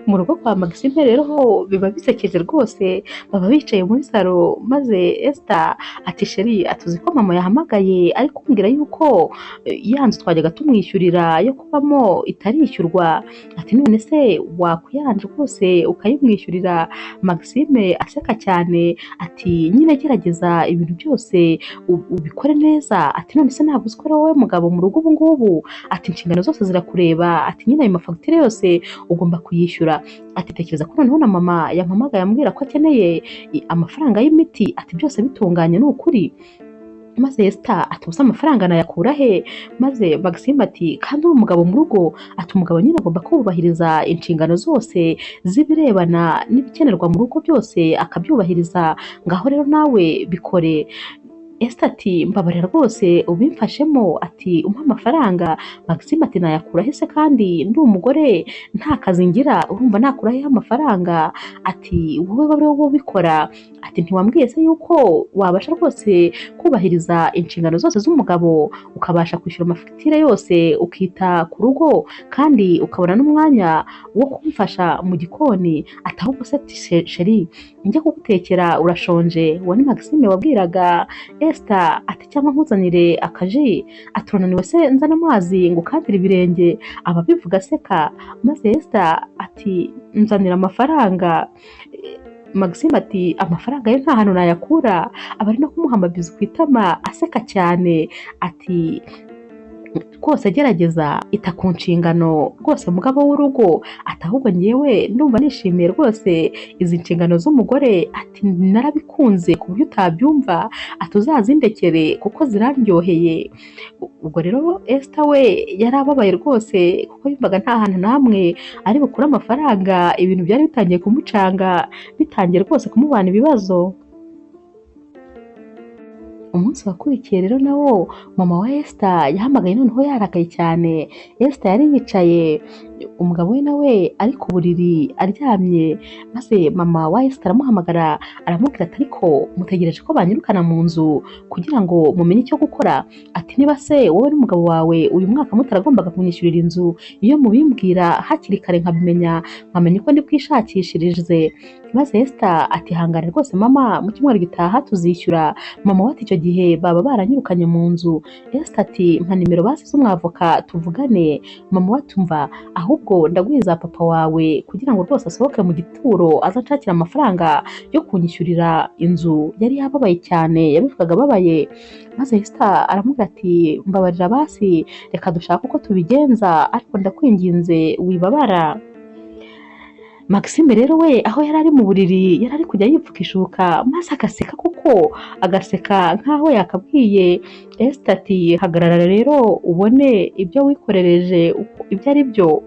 Mu rugo kwa Maxime rero ho biba bisekeje rwose, baba bicaye muri salo maze Esther ati sheri atuzi ko mama yahamagaye ari kumbwira yuko ya nzu twajyaga tumwishyurira yo kubamo itarishyurwa, ati none se wakwiyanje rwose ukayimwishyurira? Maxime aseka cyane ati nyine gerageza ibintu byose ubikore neza, ati none se ntabwo uzi ko wowe mugabo mu rugo ubu ngubu, ati inshingano zose zirakureba, ati nyine ayo mafagitire yose ugomba kuyishyura, ati tekereza ko noneho na mama yampamagaye ambwira ko akeneye amafaranga y'imiti, ati byose bitunganye ni ukuri? Maze Esther ati ubusa amafaranga nayakura he? Maze Maxime ati kandi uri umugabo mu rugo, ati umugabo nyine agomba kubahiriza inshingano zose z'ibirebana n'ibikenerwa mu rugo byose akabyubahiriza, ngaho rero nawe bikore. Esther ati mbabarira rwose ubimfashemo, ati umpa amafaranga. Maxime ati nayakura he se kandi ndi umugore nta kazi ngira, urumva nakura he amafaranga? Ati wowe wari wowe ubikora, ati ntiwambwiye se yuko wabasha rwose kubahiriza inshingano zose z'umugabo, ukabasha kwishyura amafagitire yose, ukita ku rugo kandi ukabona n'umwanya wo kumfasha mu gikoni? Ati ahubwo se ati sheri njye kugutekera urashonje? Uwo ni Maxime wabwiraga Esther. Ati cyangwa nkuzanire akaji? Ati urananiwe se nzana amazi ngo ukandire ibirenge? Ababivuga aseka, maze Esther ati nzanira amafaranga. Maxime ati amafaranga ye nta hantu nayakura, aba ari no kumuha amabizu ku itama aseka cyane. Ati rwose gerageza ita ku nshingano rwose mugabo w'urugo. Ati ahubwo ngewe ndumva nishimiye rwose izi nshingano z'umugore. Ati narabikunze ku buryo utabyumva, ati uzazindekere kuko ziraryoheye. Ubwo rero Esther we yari ababaye rwose kuko yumvaga nta hantu namwe ari bukure amafaranga. Ibintu byari bitangiye kumucanga, bitangiye rwose kumubana ibibazo. Umunsi wakurikiye rero nawo mama wa Esther yahamagaye noneho yarakaye cyane. Esther yari yicaye, umugabo we nawe ari ku buriri aryamye, maze mama wa Esther aramuhamagara aramubwira ati ariko mutegereje ko banyirukana mu nzu kugira ngo mumenye icyo gukora? Ati niba se wowe n'umugabo wawe uyu mwaka mutaragombaga kunyishyurira inzu, iyo mubimbwira hakiri kare nkabimenya, nkamenya uko ndi bwishakishirize. Maze Esther ati hangane rwose mama, mu cyumweru gitaha tuzishyura. Mama we ati icyo gihe baba baranyirukanye mu nzu. Esther ati mpa nimero basi z'umwavoka tuvugane. Mama we atumva ahubwo ndaguhiza papa wawe kugira ngo rwose asohoke mu gituro azacakira amafaranga yo kunyishyurira inzu. Yari yababaye cyane, yabivugaga ababaye. Maze Esther aramubwira ati mbabarira basi, reka dushake uko tubigenza, ariko ndakwinginze wibabara. Maxime rero we aho yari ari mu buriri yari ari kujya yipfuka ishuka, maze agaseka kuko agaseka nkaho yakabwiye Esther ati hagarara rero ubone ibyo wikorereje ibyo ari byo.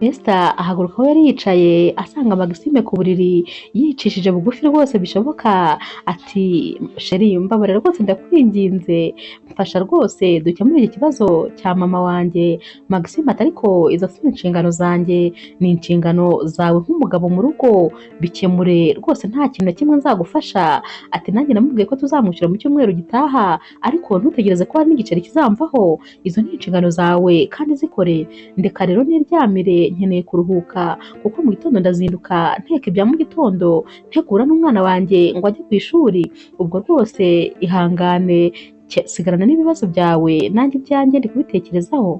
Esther ahaguruka aho yari yicaye asanga Maxime ku buriri yicishije bugufi rwose bishoboka. Ati sheri mbabarira rwose ndakwinginze, mfasha rwose dukemure iki kibazo cya mama wanjye. Maxime ati ariko izo si inshingano zanjye, ni inshingano zawe nk'umugabo mu rugo, bikemure rwose nta kintu na kimwe nzagufasha. Ati nanjye namubwiye ko tuzamwishyura mu cyumweru gitaha, ariko ntutegereze ko hari n'igiceri kizamvaho. Izo ni inshingano zawe kandi zikore. Ndeka rero niryamire, nkeneye kuruhuka kuko mu gitondo ndazinduka nteka ibya mu gitondo, ntegura n'umwana wanjye ngo ajye ku ishuri. Ubwo rwose ihangane, sigarana n'ibibazo byawe, nanjye ibyanjye ndi kubitekerezaho.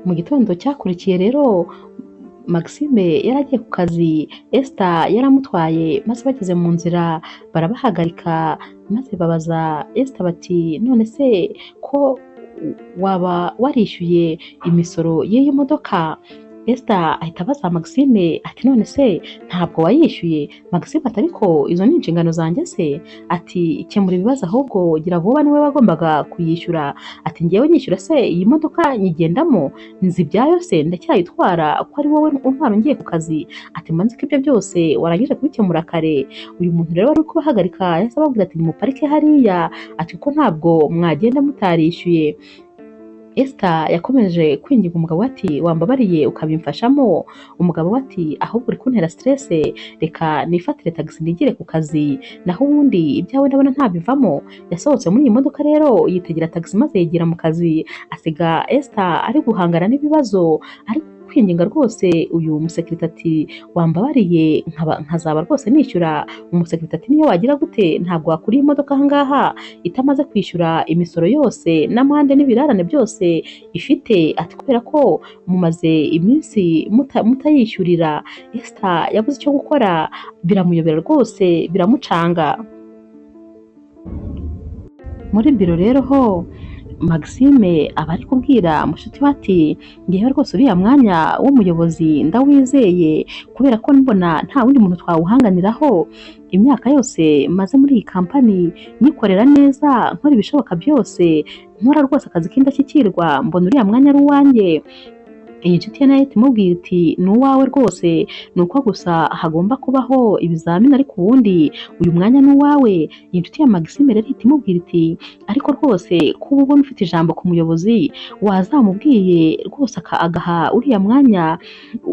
Mu gitondo cyakurikiye rero Maxime yaragiye ku kazi, Esther yaramutwaye, maze bageze mu nzira barabahagarika, maze babaza Esther bati none se ko waba warishyuye imisoro y'iyi modoka? Esther ahita abaza Maxime ati none se ntabwo wayishyuye? Maxime ati ariko izo ni inshingano zanjye se? Ati kemura ibibazo ahubwo gira vuba, niwe wagombaga kuyishyura. Ati ngewe nyishyura se iyi modoka nyigendamo? Nzi ibyayo se ndacyayitwara ko ari wowe untwara ngiye ku kazi? Ati manzi ko ibyo byose warangije kubikemura kare. Uyu muntu rero wari kubahagarika yahise ababwira ati nimuparike hariya, ati ko ntabwo mwagenda mutarishyuye. Esther yakomeje kwinginga umugabo ati wambabariye ukabimfashamo. Umugabo we ati ahubwo uri kuntera stress, reka nifatire taxi nigire ku kazi, naho ubundi ibyawe ndabona ntabivamo. Yasohotse muri iyi modoka rero yitegera taxi maze yigira mu kazi, asiga Esther ari guhangana n'ibibazo, ari kwinginga rwose uyu musekirite ati wambabariye nkazaba rwose nishyura. Umusekirite ati niyo wagira gute ntabwo wakuriye imodoka aha ngaha itamaze kwishyura imisoro yose n'amande n'ibirarane byose ifite. Ati kubera ko mumaze iminsi mutayishyurira. Esther yabuze icyo gukora, biramuyobera rwose biramucanga. Muri biro rero ho Maxime aba ari kubwira mushuti we ati ngewe rwose uriya mwanya w'umuyobozi ndawizeye, kubera ko mbona nta wundi muntu twawuhanganiraho. Imyaka yose maze muri iyi kampani nyikorera neza, nkora ibishoboka byose, nkora rwose akazi k'indashyikirwa, mbona uriya mwanya ari uwanjye. iyi nshuti ye nayo ihita imubwira iti ni uwawe rwose, ni uko gusa hagomba kubaho ibizamini ariko ubundi uyu mwanya ni uwawe. Iyi nshuti ya Maxime rero ihita imubwira iti ariko rwose kuba ubona ufite ijambo ku muyobozi wazamubwiye rwose agaha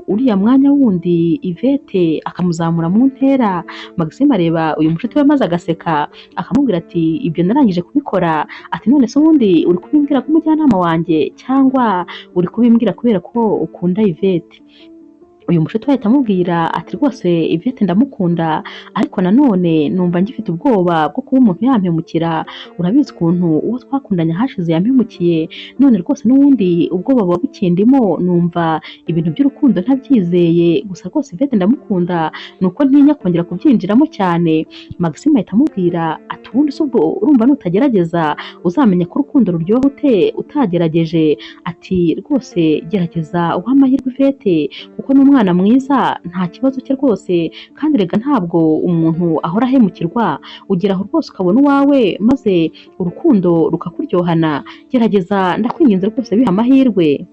uriya mwanya wundi Yvette akamuzamura mu ntera. Maxime areba uyu mushuti we maze agaseka akamubwira ati ibyo narangije kubikora, ati none se ubundi uri kubimbwira nk'umujyanama wanjye cyangwa uri kubimbwira kubera ko ukunda Yvette? Uyu mushuti we ahita amubwira ati rwose Yvette ndamukunda, ariko nanone numva ngifite ubwoba bwo kuba umuntu yampemukira, urabizi ukuntu uwo twakundanye hashize yampemukiye, none rwose n'ubundi ubwoba buba bukindimo, numva ibintu by'urukundo ntabyizeye, gusa rwose Yvette ndamukunda, nuko ntinya kongera kubyinjiramo cyane. Maxime ahita amubwira ati ubundi se ubwo urumva nutagerageza uzamenya ko urukundo ruryoha ute utagerageje? Ati rwose gerageza uha amahirwe Yvette kuko ni umwana mwiza, nta kibazo cye rwose, kandi rega ntabwo umuntu ahora ahemukirwa, ugera aho rwose ukabona uwawe maze urukundo rukakuryohana, gerageza ndakwinginze rwose biha amahirwe.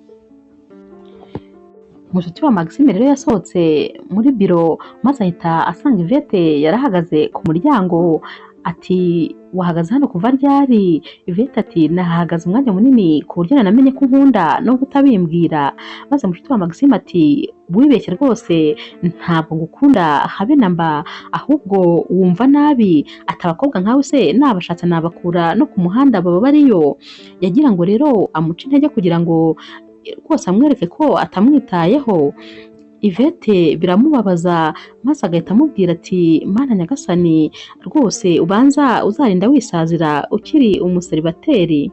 Umushuti wa Maxime rero yasohotse muri biro maze ahita asanga Yvette yarahagaze ku muryango, ati wahagaze hano kuva ryari? Yvette ati nahagaze umwanya munini ku buryo nanamenye ko unkunda no kutabimbwira. Maze umushuti wa Maxime ati wibeshye rwose, ntabwo ngukunda habe na mba, ahubwo wumva nabi, ati abakobwa nkawe se nabashatse nabakura no ku muhanda baba bariyo. Yagira ngo rero amuce intege kugira ngo rwose amwereke ko atamwitayeho. Yvette biramubabaza maze agahita amubwira ati mana nyagasani, rwose ubanza uzarinda wisazira ukiri umuseribateri.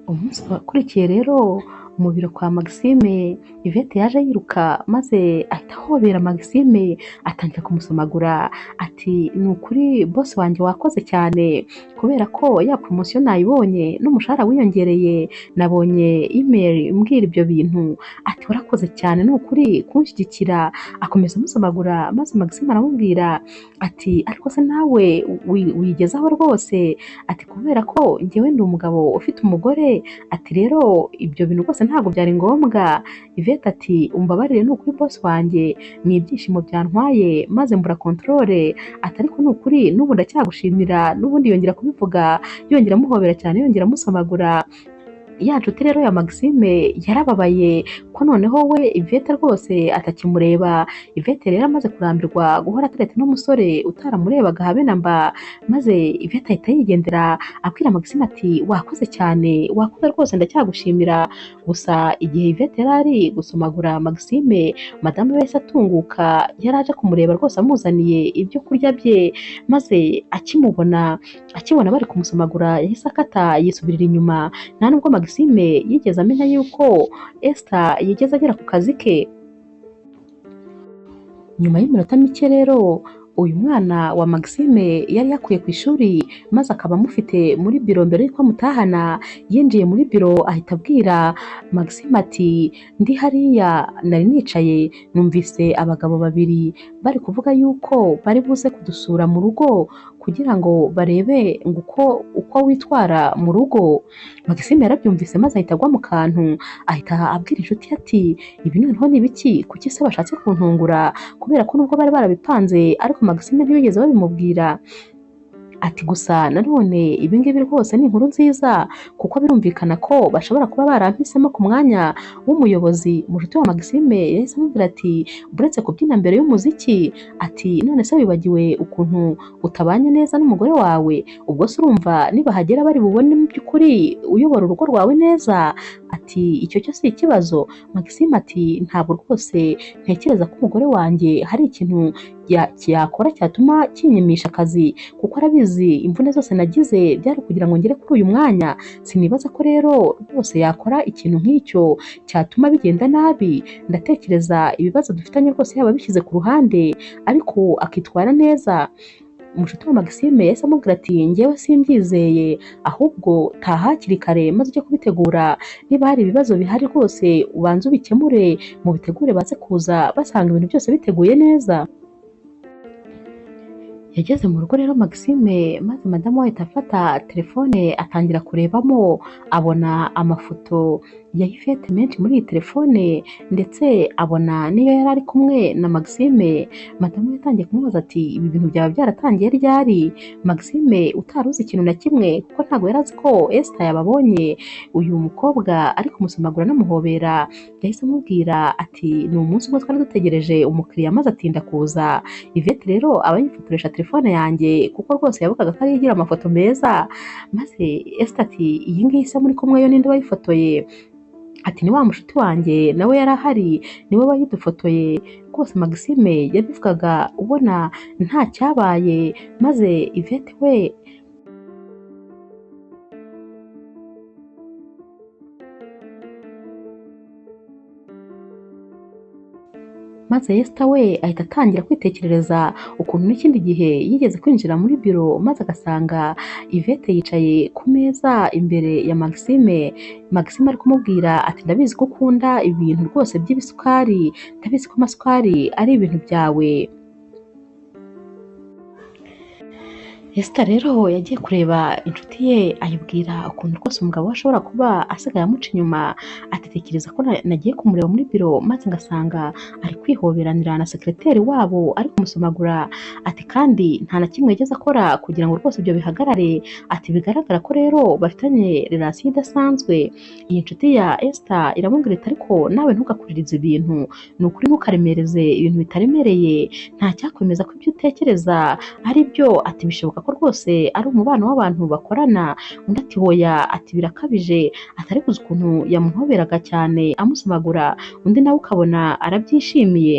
Umunsi wakurikiye rero mu biro kwa Maxime, Yvette yaje yiruka maze ahita ahobera Maxime atangira kumusomagura ati ni ukuri boss wanjye wakoze cyane, kubera ko ya promotion nayibonye n'umushahara wiyongereye, nabonye email imbwira ibyo bintu, ati warakoze cyane ni ukuri kunshyigikira. Akomeza amusomagura maze Maxime aramubwira ati ariko se nawe wigezaho rwose, ati kubera ko njyewe ndi umugabo ufite umugore, ati rero ibyo bintu rwose ntabwo byari ngombwa. Yvette ati umbabarire ni ukuri boss wanjye, ni ibyishimo byantwaye maze mbura controle, ati ariko ni ukuri n'ubu ndacyagushimira. N'ubundi yongera kubivuga, yongera amuhobera cyane, yongera amusomagura. Ya nshuti rero ya Maxime yarababaye ko noneho we Yvette rwose atakimureba. Yvette rero amaze kurambirwa guhora atereta n'umusore utaramurebaga habe na mba, maze Yvette ahita yigendera abwira Maxime ati wakoze cyane, wakoze rwose ndacyagushimira. Gusa igihe Yvette yari ari gusomagura Maxime, madamu we yahise atunguka, yari aje kumureba rwose amuzaniye ibyo kurya bye, maze akibona bari kumusomagura yahise akata yisubirira inyuma, nta nubwo Maxime yigeze amenya yuko Esther yigeze agera ku kazi ke. Nyuma y'iminota mike rero uyu mwana wa Maxime yari yakuye ku ishuri maze akaba amufite muri biro mbere yuko amutahana. Yinjiye muri biro ahita abwira Maxime ati ndi hariya nari nicaye numvise abagabo babiri bari kuvuga yuko bari buze kudusura mu rugo kugira ngo barebe uko witwara mu rugo. Maxime yarabyumvise maze ahita agwa mu kantu, ahita abwira inshuti ati ibi noneho ni ibiki, kuki se bashatse kuntungura? Kubera ko nubwo bari barabipanze ariko Maxime ntibigeze babimubwira. Ati gusa nanone ibi ngibi rwose ni inkuru nziza, kuko birumvikana ko bashobora kuba barampisemo ku mwanya w'umuyobozi. Umushuti wa Maxime yahise amubwira ati buretse kubyina mbere y'umuziki, ati none se wibagiwe ukuntu utabanye neza n'umugore wawe? Ubwo se urumva nibahagera bari bubone mu by'ukuri uyobora urugo rwawe neza? Ati icyo cyo si ikibazo. Maxime ati ntabwo rwose ntekereza ko umugore wanjye hari ikintu yakora cyatuma kinyimisha akazi, kuko arabizi imvune zose nagize byari kugira ngo ngere kuri uyu mwanya. Sinibaza ko rero rwose yakora ikintu nk'icyo cyatuma bigenda nabi. Ndatekereza ibibazo dufitanye rwose yaba bishyize ku ruhande ariko akitwara neza. Umushuti wa Maxime yahise amubwira ati njyewe simbyizeye, ahubwo taha hakiri kare maze ujye kubitegura. Niba hari ibibazo bihari rwose ubanze ubikemure, mubitegure baze kuza basanga ibintu byose biteguye neza. Yageze mu rugo rero Maxime maze madamu we ahita afata telefone atangira kurebamo, abona amafoto ya Yvette menshi muri iyi telefone ndetse abona n'iyo yari ari kumwe na Maxime. Madamu we yatangiye kumubaza ati ibi bintu byaba byaratangiye ryari? Maxime utari uzi ikintu na kimwe kuko ntabwo yari azi ko Esther yababonye uyu mukobwa ari kumusomagura anamuhobera, yahise amubwira ati ni umunsi umwe twari dutegereje umukiriya maze atinda kuza. Yvette rero aba yifotoresha telefone yanjye kuko rwose yavugaga ko ariyo igira amafoto meza, maze Esther ati iyi ngiyi se muri kumwe yo ninde wayifotoye? Ati ni wa mushuti wanjye nawe yari ahari niwe wayidufotoye. Rwose Maxime yabivugaga ubona nta cyabaye, maze Yvette we maze Esther we ahita atangira kwitekerereza ukuntu n'ikindi gihe yigeze kwinjira muri biro maze agasanga Yvette yicaye ku meza imbere ya Maxime. Maxime ari kumubwira ati ndabizi ko ukunda ibintu rwose by'ibisukari, ndabizi ko amasukari ari ibintu byawe. Esther rero yagiye kureba inshuti ye ayibwira ukuntu rwose umugabo we ashobora kuba asigaye amuca inyuma, atekereza ko nagiye kumureba muri biro maze ngasanga ari kwihoberanira na sekreteri wabo ari kumusomagura, ati kandi nta na kimwe yigeze akora kugira ngo rwose ibyo bihagarare, ati bigaragara ko rero bafitanye relasiyo idasanzwe. Iyi nshuti ya Esther iramubwira iti ariko nawe ntugakuririze ibintu, ni ukuri ntukaremereze ibintu bitaremereye, nta cyakwemeza ko ibyo utekereza ari byo, ati bishoboka ko rwose ari umubano w'abantu bakorana. Undi ati hoya, ati birakabije, atari kuzi ukuntu yamuhoberaga cyane amusomagura, undi nawe ukabona arabyishimiye.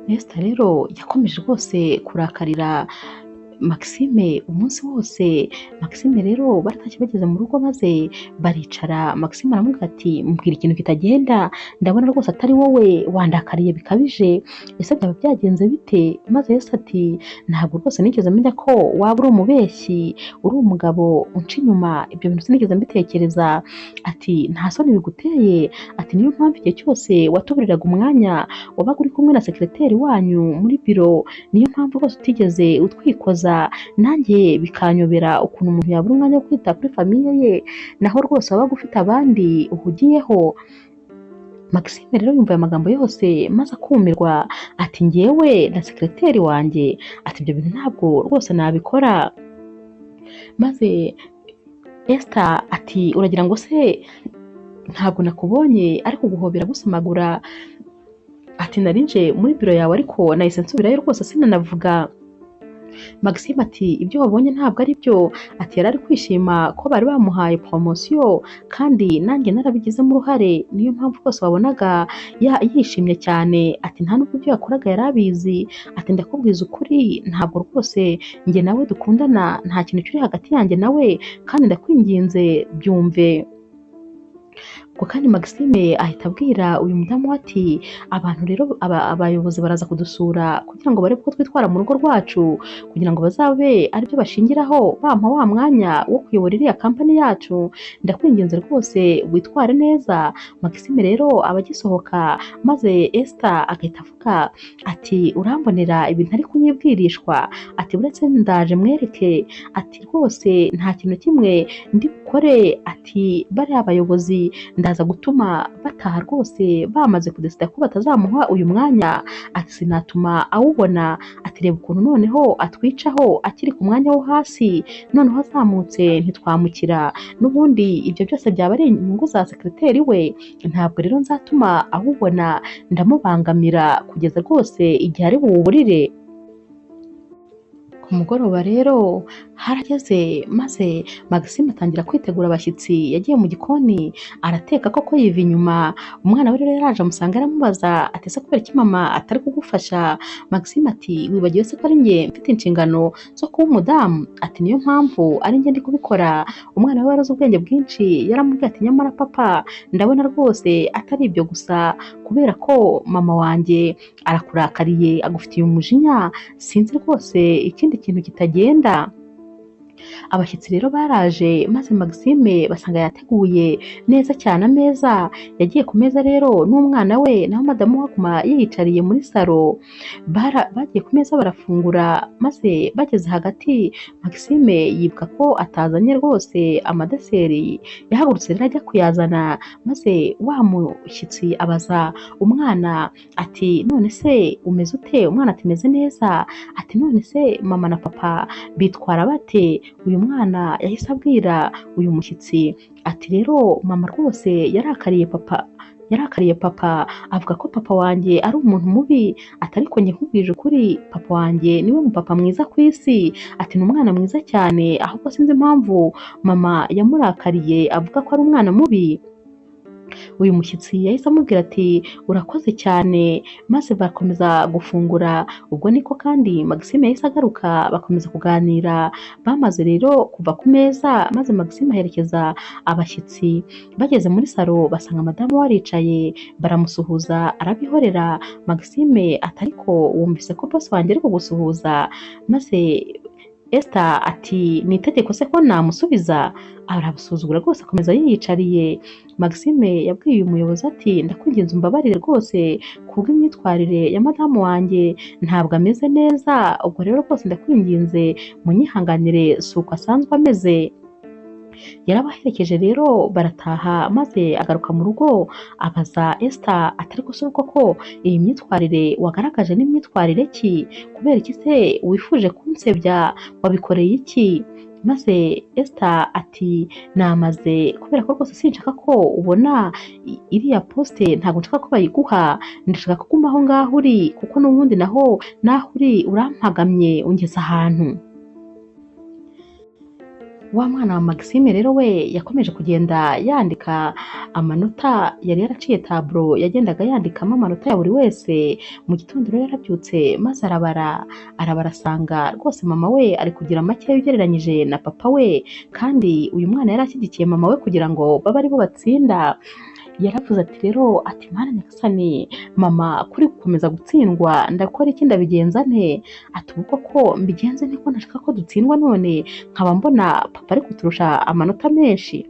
Esther rero yakomeje rwose kurakarira Maxime umunsi wose. Maxime rero baratashye bageze mu rugo maze baricara, Maxime aramubwira ati mbwira ikintu kitagenda, ndabona rwose atari wowe wandakariye bikabije, ese byaba byagenze bite? Maze Esther ati ntabwo rwose nigeze menya ko waba uri umubeshyi, uri umugabo unca inyuma, ibyo bintu sinigeze mbitekereza, ati nta soni biguteye, ati niyo mpamvu igihe cyose watuburiraga umwanya wabaga uri kumwe na sekreteri wanyu muri biro, niyo mpamvu rwose utigeze utwikoza, nanjye bikanyobera ukuntu umuntu yabura umwanya wo kwita kuri famiye ye, naho rwose wabaga ufite abandi uhugiyeho. Maxime rero yumva aya magambo yose maze akumirwa, ati njyewe na sekreteri wanjye, ati ibyo bintu ntabwo rwose nabikora. Maze Esther ati uragira ngo se ntabwo nakubonye ariko guhobera gusomagura? Ati narinje muri biro yawe ariko nahise nsubirayo rwose sinanavuga. Maxime ati ibyo wabonye ntabwo ari byo, ati yari ari kwishima ko bari bamuhaye poromosiyo kandi nanjye narabigizemo uruhare, niyo mpamvu rwose wabonaga yishimye cyane, ati nta nubwo ibyo yakoraga yari abizi, ati ndakubwiza ukuri ntabwo rwose njye nawe dukundana, nta kintu kiri hagati yanjye nawe kandi ndakwinginze byumve. Ubwo kandi Maxime ahita abwira uyu mudamu ati abantu rero abayobozi baraza kudusura kugira ngo barebe ko twitwara mu rugo rwacu, kugira ngo bazabe aribyo bashingiraho bampa wa mwanya wo kuyobora iriya kampani yacu, ndakwinginze rwose witware neza. Maxime rero aba agisohoka maze Esther agahita avuga ati urambonera ibintu ari kunyibwirishwa, ati uretse ndaje mwereke, ati rwose nta kintu kimwe ndi bukore, ati bariya abayobozi ndaza gutuma bataha rwose bamaze kudesida ko batazamuha uyu mwanya, ati sinatuma awubona, ati reba ukuntu noneho atwicaho akiri ku mwanya wo hasi, noneho azamutse ntitwamukira, n'ubundi ibyo byose byaba ari inyungu za sekreteri we, ntabwo rero nzatuma awubona, ndamubangamira kugeza rwose igihe ari buwuburire. Ku mugoroba rero harageze maze Maxime atangira kwitegura abashyitsi, yagiye mu gikoni arateka koko yiva inyuma. Umwana we rero yaraje amusanga aramubaza ati ese kubera iki mama atari kugufasha? Maxime ati wibagiwe se ko ari njye mfite inshingano zo kuba umudamu? Ati niyo mpamvu ari njye ndi kubikora. Umwana we warazi ubwenge bwinshi yaramubwiye ati nyamara papa ndabona rwose atari ibyo gusa, kubera ko mama wanjye arakurakariye agufitiye umujinya, sinzi rwose ikindi kintu kitagenda. Abashyitsi rero baraje maze Maxime basanga yateguye neza cyane ameza, yagiye ku meza rero n'umwana we naho madamu we aguma yiyicariye muri salo, bagiye ku meza barafungura maze bageze hagati Maxime yibuka ko atazanye rwose amadeseri, yahagurutse rero ajya kuyazana maze wa mushyitsi abaza umwana ati none se umeze ute? Umwana ati meze neza, ati none se mama na papa bitwara bate? Uyu mwana yahise abwira uyu mushyitsi ati rero mama rwose yarakariye papa avuga ko papa wanjye ari umuntu mubi, ati ariko njye nkubwije ukuri papa wanjye niwe mupapa mwiza ku isi, ati ni umwana mwiza cyane ahubwo sinzi impamvu mama yamurakariye avuga ko ari umwana mubi. Uyu mushyitsi yahise amubwira ati urakoze cyane maze bakomeza gufungura, ubwo niko kandi Maxime yahise agaruka bakomeza kuganira. Bamaze rero kuva ku meza maze Maxime aherekeza abashyitsi, bageze muri salo basanga madamu we aricaye baramusuhuza arabihorera. Maxime ati ariko wumvise ko boss wanjye ari kugusuhuza? Maze Esther ati ni itegeko se ko namusubiza? Arabusuzugura rwose akomeza yiyicariye. Maxime yabwiye uyu muyobozi ati ndakwinginze umbabarire rwose kubw'imyitwarire ya madamu wanjye ntabwo ameze neza, ubwo rero rwose ndakwinginze munyihanganire si uko asanzwe ameze. Yarabaherekeje rero barataha maze agaruka mu rugo abaza Esther ati ariko se ko iyi myitwarire wagaragaje n'imyitwarire ki? Kubera iki se wifuje kunsebya? Wabikoreye iki? Maze Esther ati namaze kubera ko rwose sinshaka ko ubona iriya poste, ntabwo nshaka ko bayiguha, ndashaka ko uguma aho ngaho uri kuko n'ubundi naho uri urampagamye ungeza ahantu. Wa mwana wa Maxime rero we yakomeje kugenda yandika amanota, yari yaraciye taburo yagendaga yandikamo amanota ya buri wese. Mu gitondo rero yarabyutse maze arabara asanga rwose mama we ari kugira make ugereranyije na papa we, kandi uyu mwana yari ashyigikiye mama we kugira ngo babe ari bo batsinda. Yaravuze ati rero ati mana nyagasani, mama kuri gukomeza gutsindwa ndakora iki? Ndabigenza nte? Ati ubwo ko mbigenze nte ko ndashaka ko dutsindwa none nkaba mbona papa ari kuturusha amanota menshi?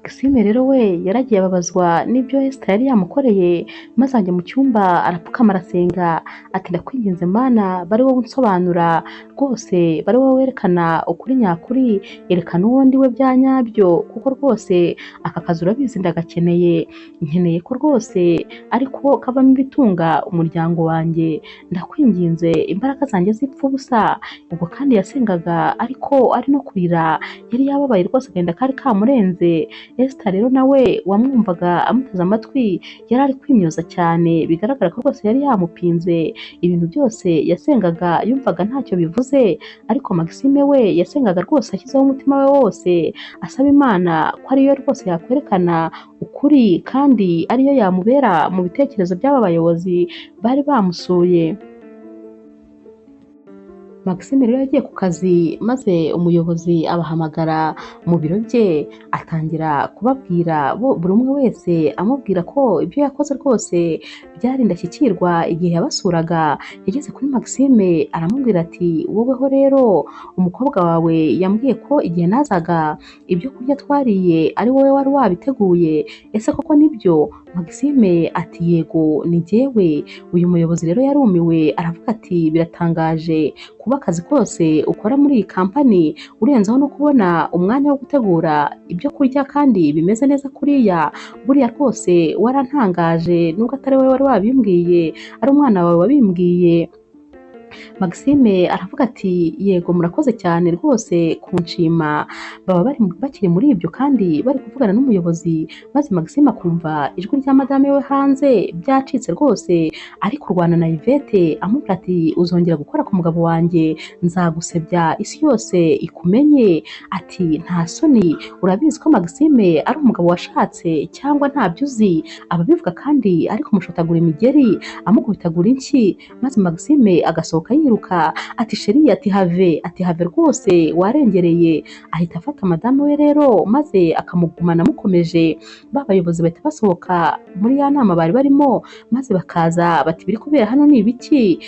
Maxime rero we yaragiye ababazwa n'ibyo Esther yari yamukoreye, maze ajya mu cyumba arapfukama arasenga ati ndakwinginze mana, bari wowe unsobanura rwose, bari wowe werekana ukuri nyakuri, erekana uwo ndi we bya nyabyo, kuko rwose aka kazi urabizi ndagakeneye, nkeneye ko rwose ariko kavamo ibitunga umuryango wanjye, ndakwinginze imbaraga zanjye zipfa ubusa. Ubwo kandi yasengaga ariko ari no kurira, yari yababaye rwose agahinda kari kamurenze. Esther rero nawe wamwumvaga amuteze amatwi yari ari kwimyoza cyane, bigaragara ko rwose yari yamupinze. Ibintu byose yasengaga yumvaga ntacyo bivuze, ariko Maxime we yasengaga rwose ashyizeho umutima we wose asaba Imana ko ariyo rwose yakwerekana ukuri kandi ariyo yamubera mu bitekerezo by'aba bayobozi bari bamusuye. Maxime rero yagiye ku kazi maze umuyobozi abahamagara mu biro bye, atangira kubabwira buri umwe wese amubwira ko ibyo yakoze rwose byari indashyikirwa igihe yabasuraga. Yageze kuri Maxime aramubwira ati woweho rero umukobwa wawe yambwiye ko igihe nazaga ibyo kurya twariye ari wowe wari wabiteguye, ese koko nibyo? Maxime ati yego ni jyewe. Uyu muyobozi rero yarumiwe aravuga ati biratangaje kuba akazi kose ukora muri iyi kampani urenzaho no kubona umwanya wo gutegura ibyo kurya kandi bimeze neza kuriya, buriya rwose warantangaje nubwo atari wowe wari wabimbwiye, ari umwana wawe wabimbwiye. Maxime aravuga ati yego murakoze cyane rwose kunshima. Baba bakiri muri ibyo kandi bari kuvugana n'umuyobozi, maze Maxime akumva ijwi rya madame we hanze byacitse rwose, ari kurwana na Yvette amubwira ati uzongera gukora ku mugabo wanjye nzagusebya isi yose ikumenye. Ati nta soni, urabizi ko Maxime ari umugabo washatse cyangwa ntabyo uzi? Ababivuga kandi ari kumushotagura imigeri amukubitagura inshyi, maze Maxime agasohoka yiruka ati sheri, ati have rwose warengereye. Ahita afata madamu we rero maze akamugumana amukomeje. Ba bayobozi bahita basohoka muri ya nama bari barimo, maze bakaza bati biri kubera hano ni ibiki?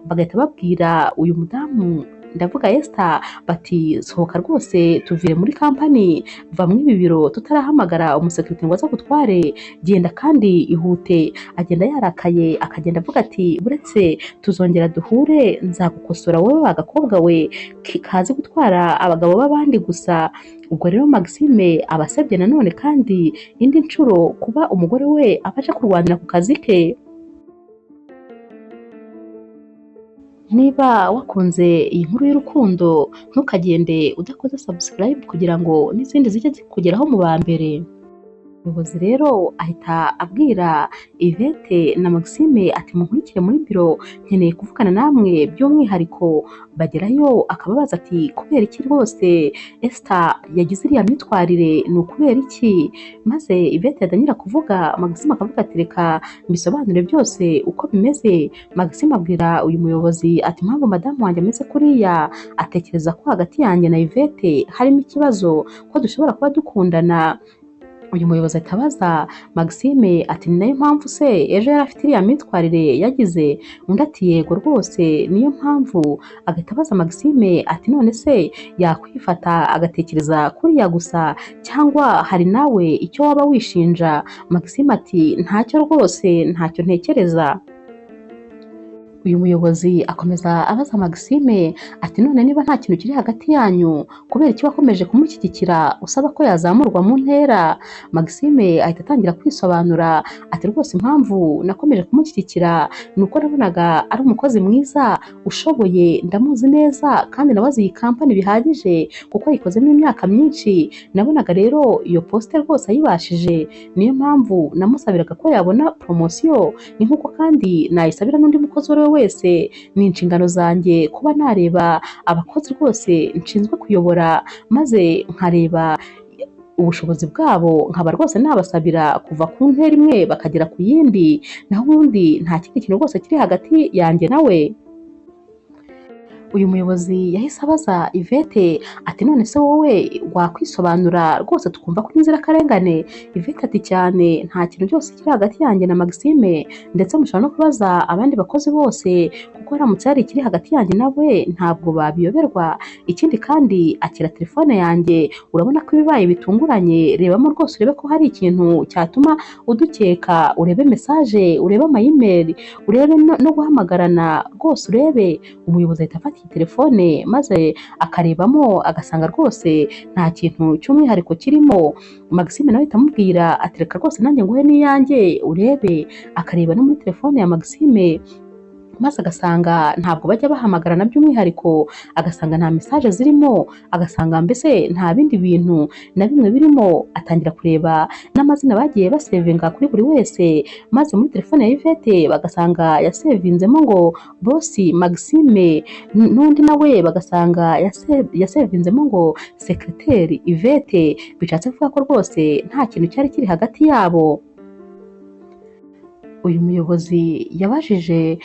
Bagahita babwira uyu mudamu ndavuga Esther, bati sohoka rwose tuvire muri kampani, va mu ibi biro tutarahamagara umusekirite ngo aze agutware, genda kandi ihute. Agenda yarakaye akagenda avuga ati buretse tuzongera duhure, nzagukosora wowe wa gakobwa we kazi gutwara abagabo b'abandi gusa. Ubwo rero Maxime aba asabye nanone kandi indi nshuro kuba umugore we abaje kurwanira ku kazi ke. Niba wakunze iyi nkuru y'urukundo, ntukagende udakoze subscribe kugira ngo n'izindi zijye zikugeraho mu ba mbere. Umuyobozi rero ahita abwira Yvette na Maxime ati munkurikire muri biro, nkeneye kuvugana namwe by'umwihariko. Bagerayo akababaza ati kubera iki rwose Esther yagize iriya myitwarire, ni ukubera iki? Maze Yvette yatangira kuvuga, Maxime akavuga ati reka mbisobanure byose uko bimeze. Maxime abwira uyu muyobozi ati mpamvu madamu wanjye ameze kuriya, atekereza ko hagati yanjye na Yvette harimo ikibazo, ko dushobora kuba dukundana. Uyu muyobozi ahita abaza Maxime ati ni nayo mpamvu se ejo yari afite iriya myitwarire yagize? Undi ati yego rwose niyo mpamvu. Agahita abaza Maxime ati none se yakwifata agatekereza kuriya gusa, cyangwa hari nawe icyo waba wishinja? Maxime ati ntacyo rwose, ntacyo ntekereza. Uyu muyobozi akomeza abaza Maxime ati none niba nta kintu kiri hagati yanyu, kubera iki wakomeje kumushyigikira usaba ko yazamurwa mu ntera? Maxime ahita atangira kwisobanura ati rwose impamvu nakomeje kumushyigikira ni uko nabonaga ari umukozi mwiza ushoboye, ndamuzi neza kandi nabaze iyi kampani bihagije kuko ayikozemo imyaka myinshi. Nabonaga rero iyo posite rwose ayibashije, niyo mpamvu namusabiraga ko yabona promosiyo. Ni nk'uko kandi nayisabira n'undi mukozi uwo ari we wese. Ni inshingano zanjye kuba nareba abakozi rwose nshinzwe kuyobora, maze nkareba ubushobozi bwabo, nkaba rwose nabasabira kuva ku ntera imwe bakagera ku yindi, naho ubundi nta kindi kintu rwose kiri hagati yanjye nawe. Uyu muyobozi yahise abaza Yvette ati none se wowe wakwisobanura rwose tukumva ko inzirakarengane? Yvette ati cyane, nta kintu cyose kiri hagati yanjye na Maxime, ndetse mushobora no kubaza abandi bakozi bose kuko haramutse hari ikiri hagati yanjye nawe ntabwo babiyoberwa. Ikindi kandi akira telefone yanjye, urabona ko ibibaye bitunguranye, rebamo rwose urebe ko hari ikintu cyatuma udukeka, urebe message, urebe ama-email, urebe no guhamagarana rwose urebe. Umuyobozi ahita afata telefone maze akarebamo agasanga rwose nta kintu cy'umwihariko kirimo. Maxime nawe ahita amubwira ati reka rwose nanjye nguhe n'iyanjye urebe. Akareba no muri telefone ya Maxime maze agasanga ntabwo bajya bahamagarana by'umwihariko, agasanga nta message zirimo, agasanga mbese nta bindi bintu na bimwe birimo. Atangira kureba n'amazina bagiye basevinga kuri buri wese, maze muri telefone ya Yvette bagasanga yasevinzemo ngo bosi Maxime, n'undi nawe bagasanga yasevinzemo ngo sekreteri Yvette. Bishatse kuvuga ko rwose nta kintu cyari kiri hagati yabo. Uyu muyobozi yabajije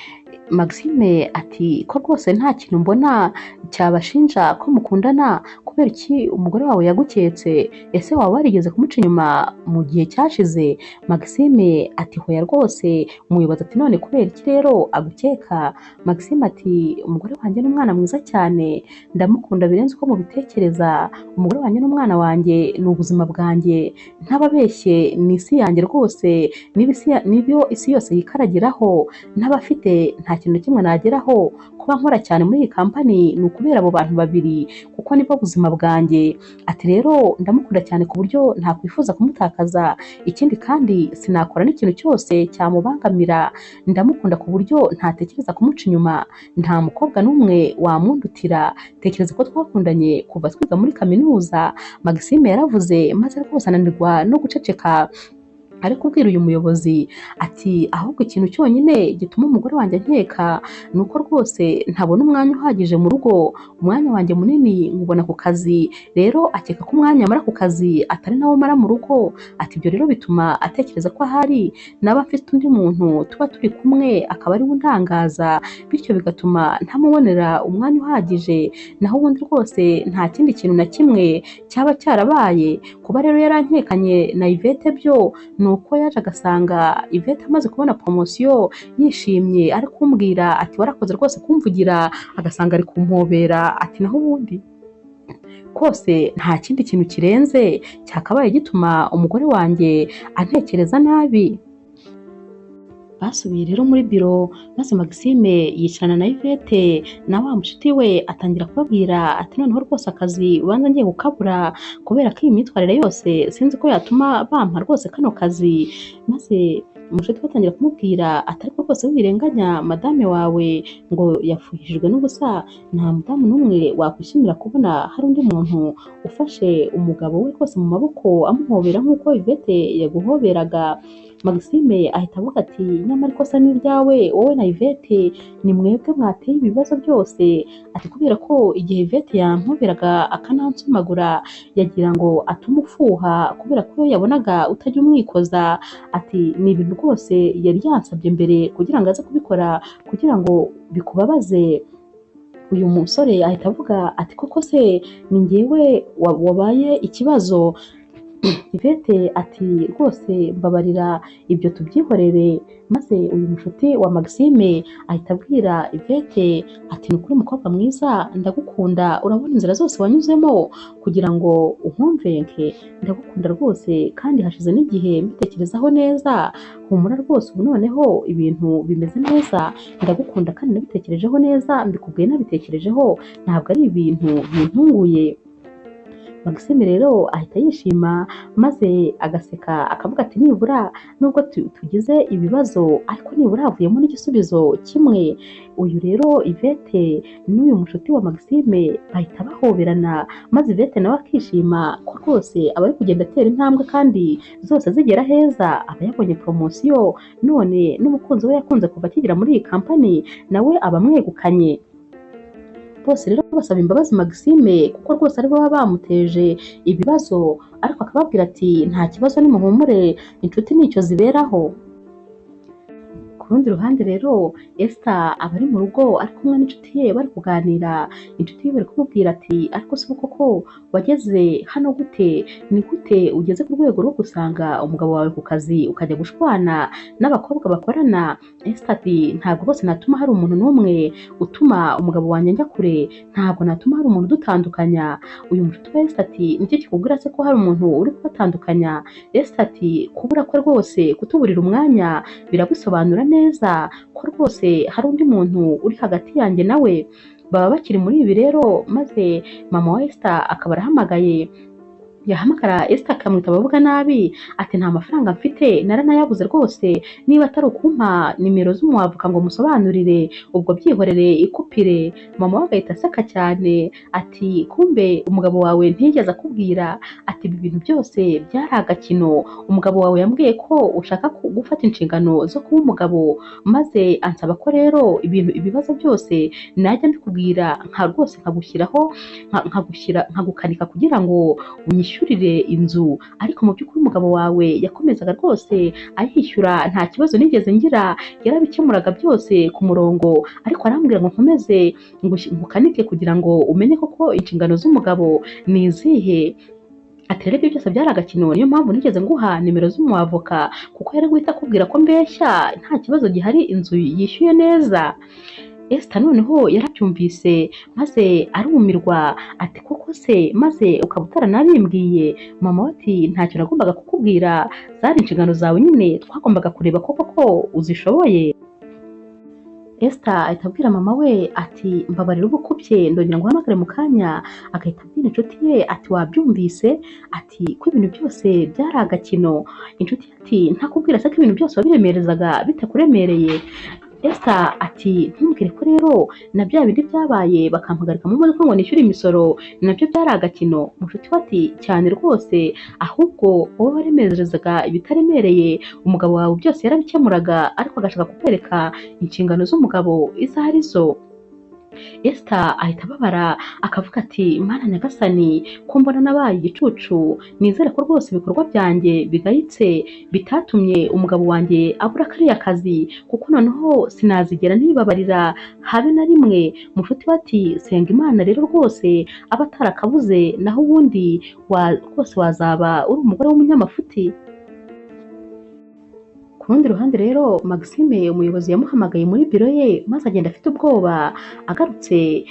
Maxime ati ko rwose nta kintu mbona cyabashinja ko mukundana, kubera iki umugore wawe yaguketse? Ese waba warigeze kumuca inyuma mu gihe cyashize? Maxime ati hoya rwose. Umuyobozi ati none kubera iki rero agukeka? Maxime ati umugore wanjye n'umwana mwiza cyane, ndamukunda birenze uko mubitekereza. Umugore wanjye n'umwana wanjye ni ubuzima bwanjye, ntababeshye ni isi yanjye rwose, n'ibyo isi yose yikaragiraho. N'abafite nta kintu na kimwe nageraho. Kuba nkora cyane muri iyi kampani ni ukubera abo bantu babiri kuko nibo buzima bwanjye. Ati rero ndamukunda cyane ku buryo ntakwifuza kumutakaza. Ikindi kandi sinakora n'ikintu cyose cyamubangamira. Ndamukunda ku buryo ntatekereza kumuca inyuma. Nta mukobwa n'umwe wamundutira. Tekereza ko twakundanye kuva twiga muri kaminuza. Maxime yaravuze maze rwose ananirwa no guceceka. Ari kubwira uyu muyobozi ati ahubwo ikintu cyonyine gituma umugore wanjye ankeka ni uko rwose ntabona umwanya uhagije mu rugo. Umwanya wanjye munini nkubona ku kazi, rero akeka ko umwanya amara ku kazi atari nawo mara mu rugo. Ati ibyo rero bituma atekereza ko ahari naba mfite undi muntu tuba turi kumwe akaba ari we undangaza, bityo bigatuma ntamubonera umwanya uhagije. Naho ubundi rwose nta kindi kintu na kimwe cyaba cyarabaye. Kuba rero yarankekanye na Yvette byo ni nuko yaje agasanga Yvette amaze kubona promosiyo yishimye ari kumbwira ati warakoze rwose kumvugira, agasanga ari kumpobera ati naho ubundi kose nta kindi kintu kirenze cyakabaye gituma umugore wanjye antekereza nabi. Basubiye rero muri biro maze Maxime yicarana na Yvette na wa mushuti we atangira kubabwira ati noneho rwose akazi ubanza ngiye gukabura kubera ko iyi myitwarire yose sinzi ko yatuma bampa rwose kano kazi. Maze umushuti we atangira kumubwira ati ariko rwose wirenganya madame wawe ngo yafuhishijwe n'ubusa, nta mudamu n'umwe wakwishimira kubona hari undi muntu ufashe umugabo we rwose mu maboko amuhobera nk'uko Yvette yaguhoberaga. Maxime ahita avuga ati nyamara ikosa ni iryawe wowe na Yvette, ni mwebwe mwateye ibibazo byose. Ati kubera ko igihe Yvette yampoberaga akanansomagura yagira ngo atume ufuha kubera ko yabonaga utajya umwikoza. Ati ni ibintu rwose yari yansabye mbere kugira ngo aze kubikora kugira ngo bikubabaze. Uyu musore ahita avuga ati koko se ni njyewe wabaye ikibazo? Yvette ati rwose mbabarira ibyo tubyihorere. Maze uyu mushuti wa Maxime ahita abwira Yvette ati ni ukuri mukobwa mwiza, ndagukunda, urabona inzira zose wanyuzemo kugira ngo unkumvenke, ndagukunda rwose kandi hashize n'igihe mbitekerezaho neza, humura rwose ubu noneho ibintu bimeze neza, ndagukunda kandi nabitekerejeho neza, mbikubwiye nabitekerejeho, ntabwo ari ibintu bintunguye. Maxime rero ahita yishima maze agaseka akavuga ati nibura nubwo tugize ibibazo ariko nibura havuyemo n'igisubizo kimwe. Uyu rero Yvette n'uyu mushuti wa Maxime bahita bahoberana maze Yvette nawe akishima ko rwose aba ari kugenda atera intambwe kandi zose zigera heza, aba yabonye promosiyo none n'umukunzi we yakunze kuva akigera muri iyi kampani nawe aba amwegukanye. Bose rero basaba imbabazi Maxime kuko rwose ari bo baba bamuteje ibibazo, ariko akababwira ati nta kibazo nimuhumure, inshuti nicyo ziberaho. Ku rundi ruhande rero Esther aba ari mu rugo ari kumwe n'inshuti ye bari kuganira. Inshuti ye bari kumubwira ati ariko se koko wageze hano gute? Ni gute ugeze ku rwego rwo gusanga umugabo wawe ku kazi ukajya gushwana n'abakobwa bakorana? Esther ati ntabwo rwose natuma hari umuntu n'umwe utuma umugabo wanjye njya kure, ntabwo natuma hari umuntu udutandukanya. Uyu mushuti wa Esther ati nicyo kikubwira se ko hari umuntu uri kubatandukanya? Esther ati kubura kwe rwose kutuburira umwanya biragusobanura neza ko rwose hari undi muntu uri hagati yanjye nawe. Baba bakiri muri ibi rero maze mama wa Esther akaba arahamagaye, yahamagara Esther akamwita abavuga nabi ati nta mafaranga mfite naranayabuze rwose, niba atari ukumpa nimero z'umuavoka ngo musobanurire ubwo byihorere ikupire. Mama we agahita aseka cyane ati kumbe umugabo wawe ntiyigeze akubwira? Ati ibi bintu byose byari agakino, umugabo wawe yambwiye ko ushaka gufata inshingano zo kuba umugabo maze ansaba ko rero ibibazo byose najya mbikubwira nka rwose nkagushyiraho nkagukanika kugira ngo unyishyurire inzu, ariko mu by'ukuri umugabo wawe yakomezaga rwose ayishyura, nta kibazo nigeze ngira, yarabikemuraga byose ku murongo, ariko arambwira ngo nkomeze ngukanike kugira ngo umenye koko inshingano z'umugabo ni izihe. Ati rero ibyo byose byari agakino, niyo mpamvu nigeze nguha nimero z'umuavoka kuko yari guhita akubwira ko mbeshya nta kibazo gihari, inzu yishyuye neza. Esther noneho yarabyumvise maze arumirwa ati koko se maze ukaba utaranabimbwiye? Mama we ati ntacyo nagombaga kukubwira, zari inshingano zawe nyine, twagombaga kureba koko uzishoboye. Esther ahita abwira mama we ati mbabarira ubukubye ndongera nguhamagare mu kanya. Agahita abwira inshuti ye ati wabyumvise? Ati ko ibintu byose byari agakino. Inshuti ati ntakubwira se ko ibintu byose wabiremerezaga bitakuremereye? Esther ati ntumbwire ko rero na bya bindi byabaye bakampagarika mu modoka ngo nishyure imisoro nabyo byari agakino? Mushuti we ati cyane rwose, ahubwo wowe waremerezaga ibitaremereye, umugabo wawe byose yarabikemuraga ariko agashaka kukwereka inshingano z'umugabo izo ari zo. Esther ahita ababara akavuga ati mana nyagasani ko mbona nabaye igicucu, nizere ko rwose ibikorwa byanjye bigayitse bitatumye umugabo wanjye abura kariya kazi, kuko noneho sinazigera nibabarira habe na rimwe. Mushuti we ati senga Imana rero rwose aba atarakabuze, naho ubundi rwose wazaba uri umugore w'umunyamafuti. Ku rundi ruhande rero Maxime umuyobozi yamuhamagaye muri biro ye maze agenda afite ubwoba. Agarutse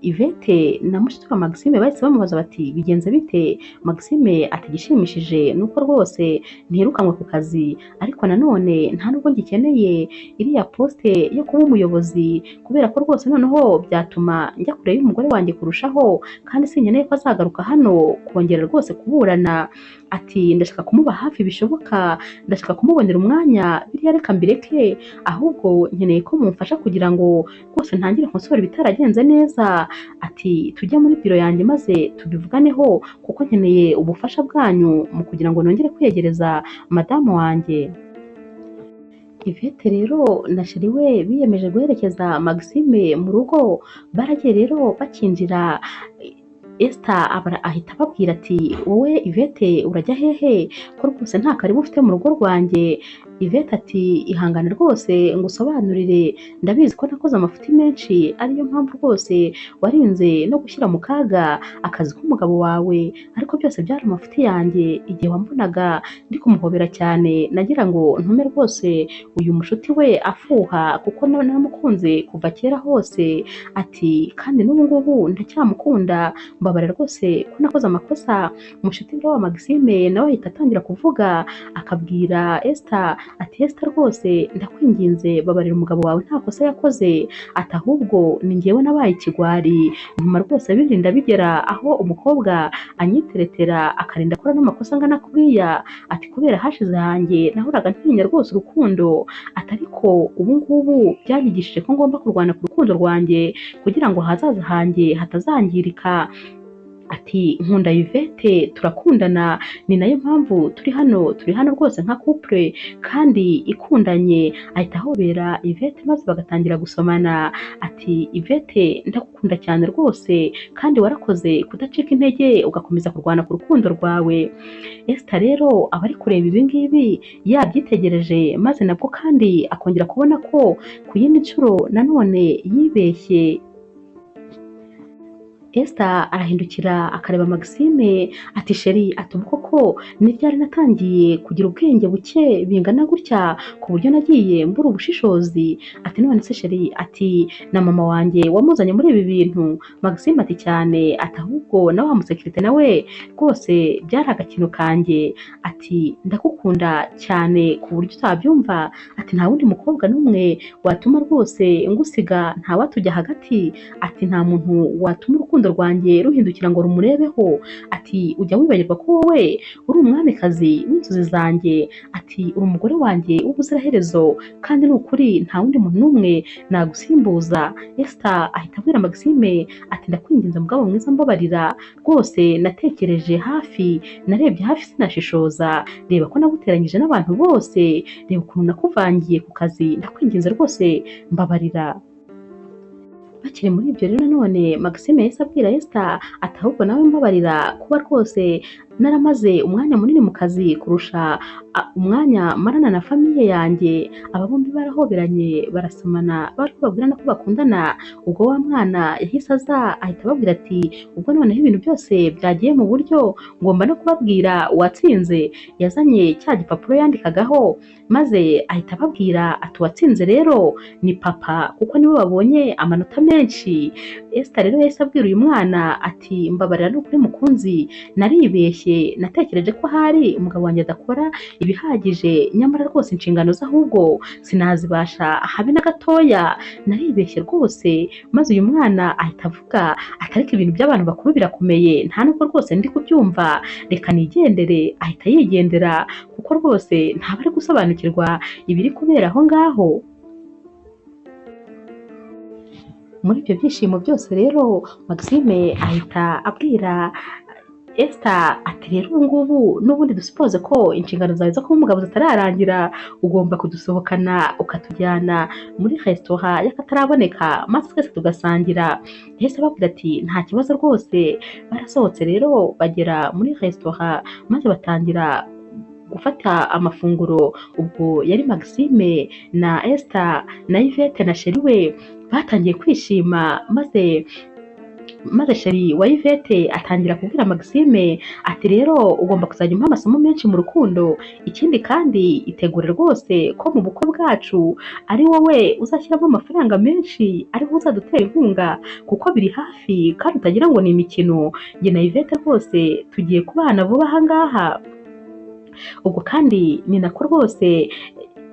Yvette na mushiki wa Maxime bahise bamubaza bati bigenze bite? Maxime ati igishimishije nuko rwose ntirukanwe ku kazi, ariko nanone nta nubwo ngikeneye iriya poste yo kuba umuyobozi, kubera ko rwose noneho byatuma njya kure y'umugore wanjye kurushaho, kandi sinkeneye ko azagaruka hano kongera rwose kuburana. Ati ndashaka kumuba hafi bishoboka, ndashaka kumubonera umwanya, biriya reka mbireke, ahubwo nkeneye ko mumfasha kugira ngo rwose ntangire nkosore ibitaragenze neza. Ati tujye muri biro yanjye maze tubivuganeho, kuko nkeneye ubufasha bwanyu mu kugira ngo nongere kwiyegereza madamu wanjye. Yvette rero na sheri we biyemeje guherekeza Maxime mu rugo. Baragiye rero bakinjira, Esther ahita ababwira ati wowe Yvette urajya hehe ko rwose nta karibu ufite mu rugo rwanjye? Yvette ati ihangane rwose ngusobanurire, ndabizi ko nakoze amafuti menshi ariyo mpamvu rwose warinze no gushyira mu kaga akazi k'umugabo wawe, ariko byose byari amafuti yanjye. Igihe wambonaga ndi kumuhobera cyane nagira ngo ntume rwose uyu mushuti we afuha, kuko namukunze kuva kera hose. Ati kandi n'ubu ngubu ndacyamukunda, mbabarira rwose ko nakoze amakosa. Umushuti wa Maxime nawe ahita atangira kuvuga, akabwira Esther ati Esther rwose ndakwinginze babarira umugabo wawe nta kosa yakoze, ati ahubwo ni njyewe nabaye ikigwari, nyuma rwose birinda bigera aho umukobwa anyiteretera akarinda akora n'amakosa angana kuriya. Ati kubera hashize hanjye nahoraga ntinya rwose urukundo, ati ariko ubu ngubu byanyigishije ko ngomba kurwana ku rukundo rwanjye kugira ngo ahazaza hanjye hatazangirika. Ati nkunda Yvette, turakundana, ni nayo mpamvu turi hano rwose nka couple kandi ikundanye. Ahita ahobera Yvette maze bagatangira gusomana. Ati Yvette ndagukunda cyane rwose, kandi warakoze kudacika intege ugakomeza kurwana ku rukundo rwawe. Esther rero aba ari kureba ibi ngibi yabyitegereje, maze nabwo kandi akongera kubona ko ku yindi nshuro nanone yibeshye. Esther arahindukira akareba Maxime ati sheri, ati ubwo ko ni ryari natangiye kugira ubwenge buke bingana gutya ku buryo nagiye mbura ubushishozi? Ati none se sheri, ati na mama wanjye wamuzanye muri ibi bintu? Maxime ati cyane, ati ahubwo na wa musekirite nawe rwose byari agakino kanjye. Ati ndakukunda cyane ku buryo utabyumva, ati nta wundi mukobwa n'umwe watuma rwose ngusiga, nta watujya hagati, ati nta muntu watuma urukundo rwanjye ruhindukira ngo rumurebeho. Ati ujya wibagirwa ko wowe uri umwamikazi w'inzozi zanjye, ati uri umugore wanjye w'ubuziraherezo, kandi ni ukuri nta wundi muntu n'umwe nagusimbuza. Esther ahita abwira Maxime ati ndakwinginze mugabo mwiza mbabarira rwose, natekereje hafi, narebye hafi sinashishoza, reba ko naguteranyije n'abantu bose, reba ukuntu nakuvangiye ku kazi, ndakwinginze rwose mbabarira. Bakiri muri ibyo rero nanone Maxime yahise abwira Esther ati ahubwo nawe mbabarira kuba rwose naramaze umwanya munini mu kazi kurusha umwanya marana na famiye yanjye. Aba bombi barahoberanye barasomana, bari babwirana ko bakundana. Ubwo wa mwana yahise aza ahita ababwira ati ubwo noneho ibintu byose byagiye mu buryo, ngomba no kubabwira uwatsinze. Yazanye cya gipapuro yandikagaho maze ahita ababwira ati uwatsinze rero ni papa, kuko niwe babonye amanota menshi. Esther rero yahise abwira uyu mwana ati mbabarira n'ukuri mukunzi, naribeshye, natekereje ko hari umugabo wanjye adakora ibihagije, nyamara rwose inshingano ze ahubwo sinazibasha habe na gatoya, naribeshye rwose. Maze uyu mwana ahita avuga ati ariko ibintu by'abantu bakuru birakomeye, nta nubwo rwose ndi kubyumva, reka nigendere. Ahita yigendera kuko rwose ntaba ari gusobanukirwa ibiri kubera aho ngaho. Muri ibyo byishimo byose rero Maxime ahita abwira Esther ati rero ubu ngubu n'ubundi dusipoze ko inshingano zawe zo kuba umugabo zitararangira, ugomba kudusohokana ukatujyana muri resitora y'akataraboneka maze twese tugasangira. Yahise ababwira ati nta kibazo rwose. Barasohotse rero bagera muri resitora maze batangira gufata amafunguro. Ubwo yari Maxime na Esther na Yvette na sheri we batangiye kwishima, maze maze sheri wa Yvette atangira kubwira Maxime ati rero ugomba kuzajya umpa amasomo menshi mu rukundo, ikindi kandi itegure rwose ko mu bukwe bwacu ari wowe uzashyiramo amafaranga menshi ariho uzadutera inkunga kuko biri hafi kandi utagira ngo ni imikino, njye na Yvette rwose tugiye kubana vuba aha ngaha. Ubwo kandi ni nako rwose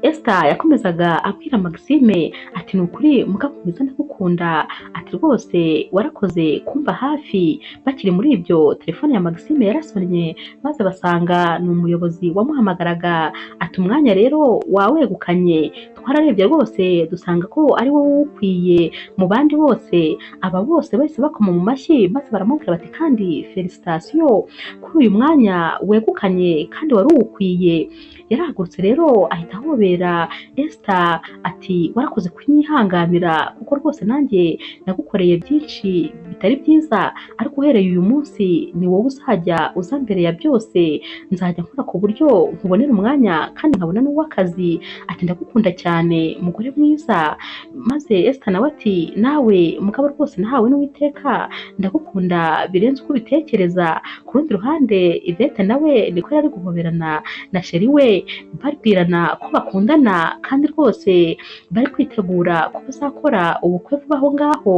Esther yakomezaga abwira Maxime ati ni ukuri mugakomeza ndagukunda, ati rwose warakoze kumba hafi. Bakiri muri ibyo telefone ya Maxime yarasonnye maze basanga ni umuyobozi wamuhamagaraga, ati umwanya rero wawegukanye, twararebye rwose dusanga ko ari wowe ukwiye mu bandi bose. Aba bose bahise bakoma mu mashyi maze baramubwira bati kandi felicitation kuri uyu mwanya wegukanye kandi wari uwukwiye. Yarahagurutse rero ahita ahobera Esther ati warakoze kunyihanganira kuko rwose nanjye nagukoreye byinshi bitari byiza, ariko uhereye uyu munsi ni wowe uzajya uza mbere ya byose, nzajya nkora ku buryo nkubonera umwanya kandi nkabona n'uw'akazi. Ati ndagukunda cyane mugore mwiza. Maze Esther nawe ati nawe mugabo rwose nahawe n'Uwiteka, ndagukunda birenze uko ubitekereza. Ku rundi ruhande Yvette nawe niko yari guhoberana na sheri we babwirana ko bakundana kandi rwose bari kwitegura ko bazakora ubukwe vuba aho ngaho.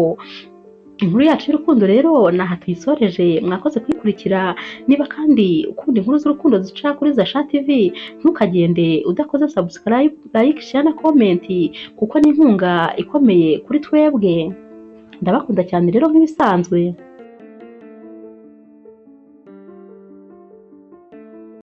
Inkuru yacu y'urukundo rero naha tuyisoreje, mwakoze kuyikurikira. Niba kandi ukunda inkuru z'urukundo zica kuri Zasha TV ntukagende udakoze subscribe, like, share na comment kuko ni inkunga ikomeye kuri twebwe. Ndabakunda cyane rero nk'ibisanzwe.